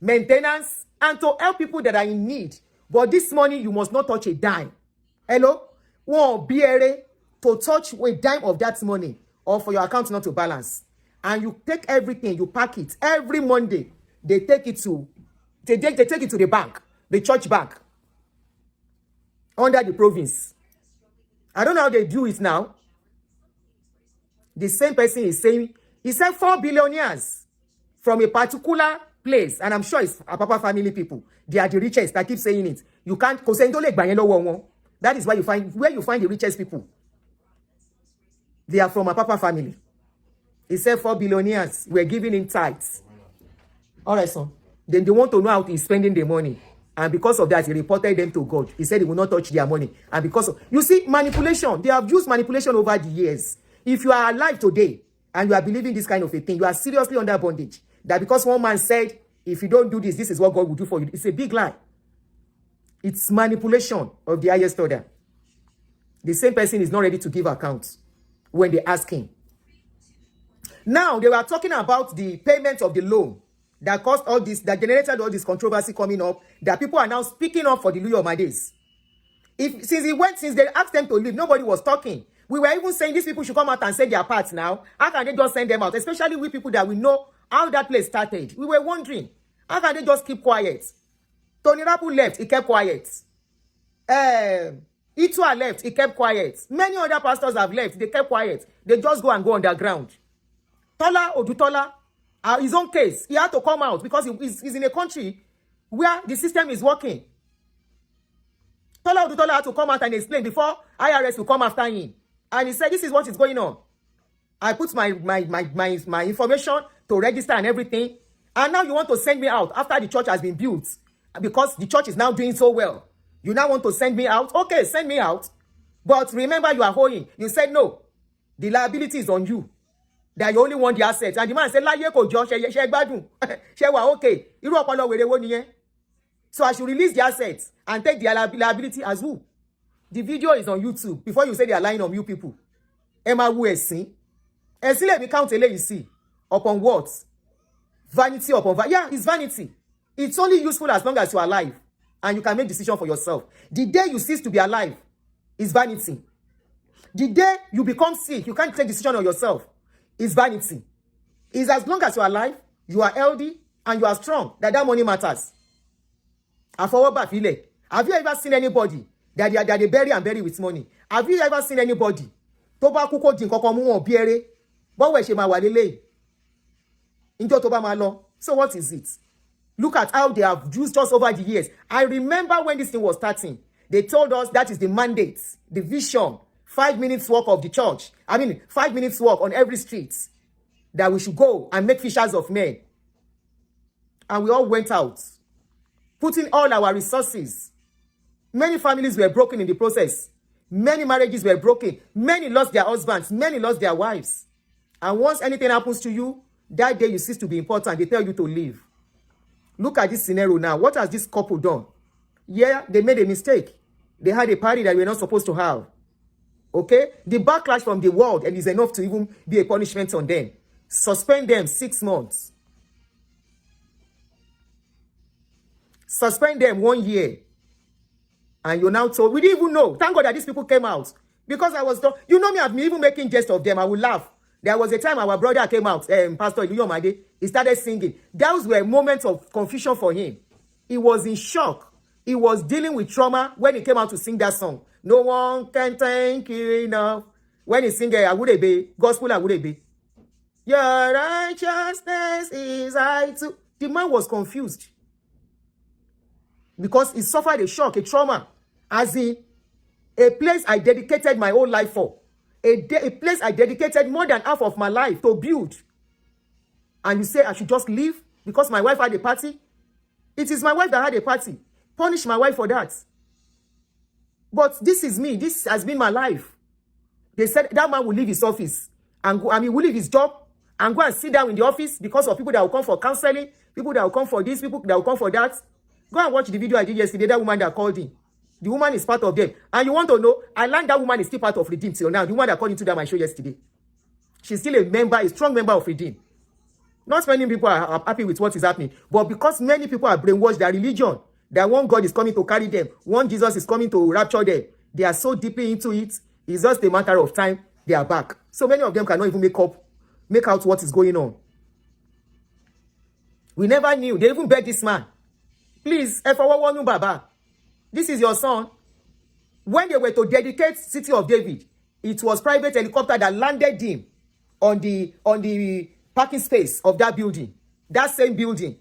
maintenance, and to help people that are in need. But this money, you must not touch a dime. Hello? Won't be able to touch a dime of that money or for your account not to balance. And you take everything, you pack it. Every Monday, they take it to the bank, the church bank, under the province. I don't know how they do it now. The same person is saying, he said 4 billionaires from a particular place, and I'm sure it's Apapa family people. They are the richest. I keep saying it. You can't, that is where you find the richest people. They are from Apapa family. He said 4 billionaires were giving in tithes. All right, son. Then they want to know how he's spending the money. And because of that, he reported them to God. He said he will not touch their money. And because of, you see, manipulation. They have used manipulation over the years. If you are alive today and you are believing this kind of a thing, you are seriously under bondage. That because one man said, if you don't do this, this is what God will do for you. It's a big lie. It's manipulation of the highest order. The same person is not ready to give accounts when they ask him. Now, they were talking about the payment of the loan that caused all this, that generated all this controversy coming up, that people are now speaking up for the Iluyomades. Since they asked them to leave, nobody was talking. We were even saying these people should come out and say their parts now. How can they just send them out? Especially with people that we know how that place started. We were wondering, how can they just keep quiet? Tony Rapu left, he kept quiet. Itua left, he kept quiet. Many other pastors have left, they kept quiet. They just go underground. Tola Odutola, his own case, he had to come out because he's in a country where the system is working. Tola Odutola had to come out and explain before IRS will come after him. And he said, this is what is going on. I put my information to register and everything. And now you want to send me out after the church has been built. Because the church is now doing so well. You now want to send me out? Okay, send me out. But remember, you are owing. You said no. The liability is on you. That you only want the assets. And the man said, "Láyé kò jọ, ṣe gbádùn. Ṣé wà okay. Irú ọpọlọ wèrè wo nìyẹn? So I should release the assets and take the liability as who? The video is on YouTube. Before you say they are lying on you people. Emma wu ẹ̀sìn. Ẹ̀sìn let me count eléyìí sí. Upon what? Vanity upon vanity. Yeah, it's vanity. It's only useful as long as you are alive. And you can make decision for yourself. The day you cease to be alive is vanity. The day you become sick, you can't take decision on yourself. It's vanity. It's as long as you are alive, you are healthy, and you are strong, that money matters. Have you ever seen anybody that they bury and bury with money? Have you ever seen anybody? So what is it? Look at how they have used us over the years. I remember when this thing was starting, they told us that is the mandate, the vision, 5 minutes walk of the church. 5 minutes walk on every street, that we should go and make fishers of men. And we all went out, putting all our resources. Many families were broken in the process. Many marriages were broken. Many lost their husbands. Many lost their wives. And once anything happens to you, that day you cease to be important. They tell you to leave. Look at this scenario now. What has this couple done? Yeah, they made a mistake. They had a party that they were not supposed to have. Okay? The backlash from the world and is enough to even be a punishment on them. Suspend them 6 months. Suspend them 1 year. And you're now told, we didn't even know. Thank God that these people came out. Because I was done. You know me, I've been even making jest of them. I would laugh. There was a time our brother came out, Pastor Iluyomades, he started singing. Those were moments of confusion for him. He was in shock. He was dealing with trauma when he came out to sing that song. No one can thank you enough. When he sang Agudebe, gospel Agudebe. Your righteousness is high too. The man was confused. Because he suffered a shock, a trauma. As in, a place I dedicated my whole life for. A place I dedicated more than half of my life to build. And you say I should just leave because my wife had a party? It is my wife that had a party. Punish my wife for that. But this is me. This has been my life. They said that man will leave his office and go, will leave his job and go and sit down in the office because of people that will come for counseling, people that will come for this, people that will come for that. Go and watch the video I did yesterday, that woman that called in. The woman is part of them. And you want to know, I learned that woman is still part of Redeem till now. The woman that called into that my show yesterday. She's still a member, a strong member of Redeem. Not many people are happy with what is happening. But because many people are brainwashed their religion, that one God is coming to carry them, one Jesus is coming to rapture them, they are so deeply into it, it's just a matter of time they are back. So many of them cannot even make out what is going on. We never knew. They even begged this man. Please, Baba, this is your son. When they were to dedicate City of David, it was private helicopter that landed him on the parking space of that building. That same building.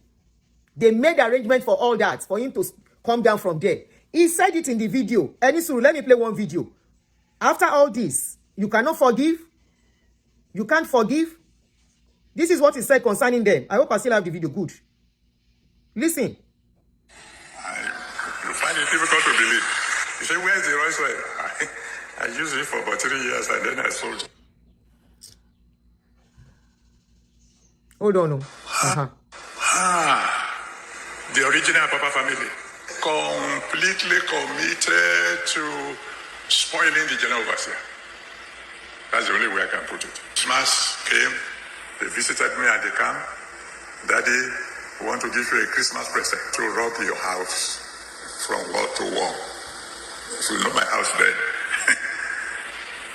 They made arrangement for all that, for him to come down from there. He said it in the video. Enisuru, let me play one video. After all this, you cannot forgive. You can't forgive. This is what he said concerning them. I hope I still have the video. Good. Listen. You find it difficult to believe. You say, where's the Rolls Royce? I used it for about 3 years and then I sold it. Hold on. The original Papa family. Completely committed to spoiling the general overseer. That's the only way I can put it. Christmas came, they visited me at the camp. Daddy, we want to give you a Christmas present to rob your house from wall to wall. If you know my house then.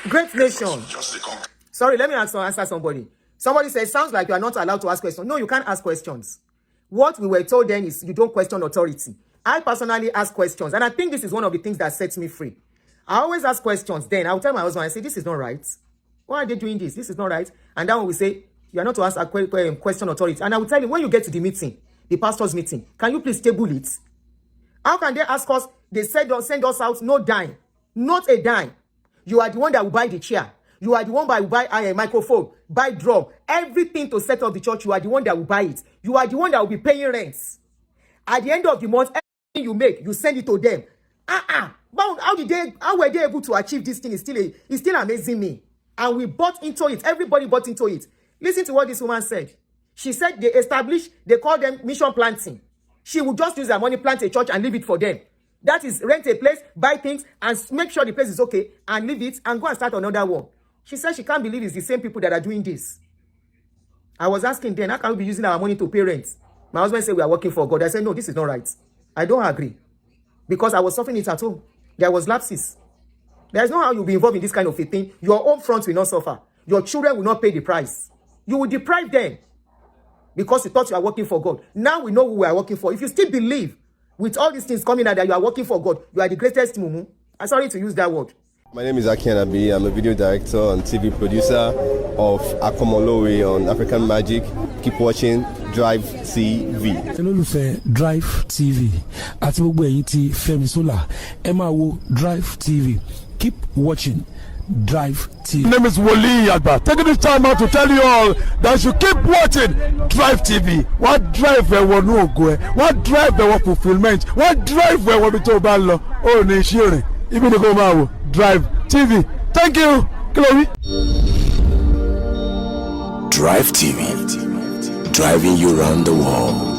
Great nation. Just the conclusion. Sorry, let me answer somebody. Somebody says, sounds like you are not allowed to ask questions. No, you can't ask questions. What we were told then is you don't question authority. I personally ask questions, and I think this is one of the things that sets me free. I always ask questions. Then I will tell my husband, I say, this is not right. Why are they doing this? This is not right. And then we say, you are not to ask a question authority. And I will tell him, when you get to the meeting, the pastor's meeting, can you please table it? How can they ask us? They send us out, no dime, not a dime. You are the one that will buy the chair. You are the one that will buy a microphone, buy drum, everything to set up the church. You are the one that will buy it. You are the one that will be paying rents. At the end of the month, everything you make, you send it to them. How were they able to achieve this thing? It's still amazing me. And we bought into it. Everybody bought into it. Listen to what this woman said. She said they call them mission planting. She would just use her money, plant a church and leave it for them. That is, rent a place, buy things, and make sure the place is okay, and leave it, and go and start another one. She said she can't believe it's the same people that are doing this. I was asking then, how can we be using our money to pay rent? My husband said we are working for God. I said, no, this is not right. I don't agree. Because I was suffering it at home. There was lapses. There is no how you'll be involved in this kind of a thing. Your home front will not suffer. Your children will not pay the price. You will deprive them because you thought you are working for God. Now we know who we are working for. If you still believe with all these things coming out that you are working for God, you are the greatest mumu. I'm sorry to use that word. My name is Adeboye. I'm a video director and TV producer of Akomolowe on African Magic. Keep watching Drivetv. Olólùfẹ́ Drivetv àti gbogbo ẹ̀yin tí Fẹ́mi Sola ẹ máa wo Drivetv. Keep watching Drivetv. My name is Wole Agba. Taking this time out to tell you all that you keep watching Drivetv. What drive ẹ̀wọ̀ ní ògo ẹ̀? What drive ẹ̀wọ̀ fulfilment? What drive ẹ̀wọ̀ bí tó bá lọ? Ó ní iṣẹ́ rẹ̀. Ibi ni kò máa wò Drivetv. Thank you. Chloe. Drivetv. Driving you around the world.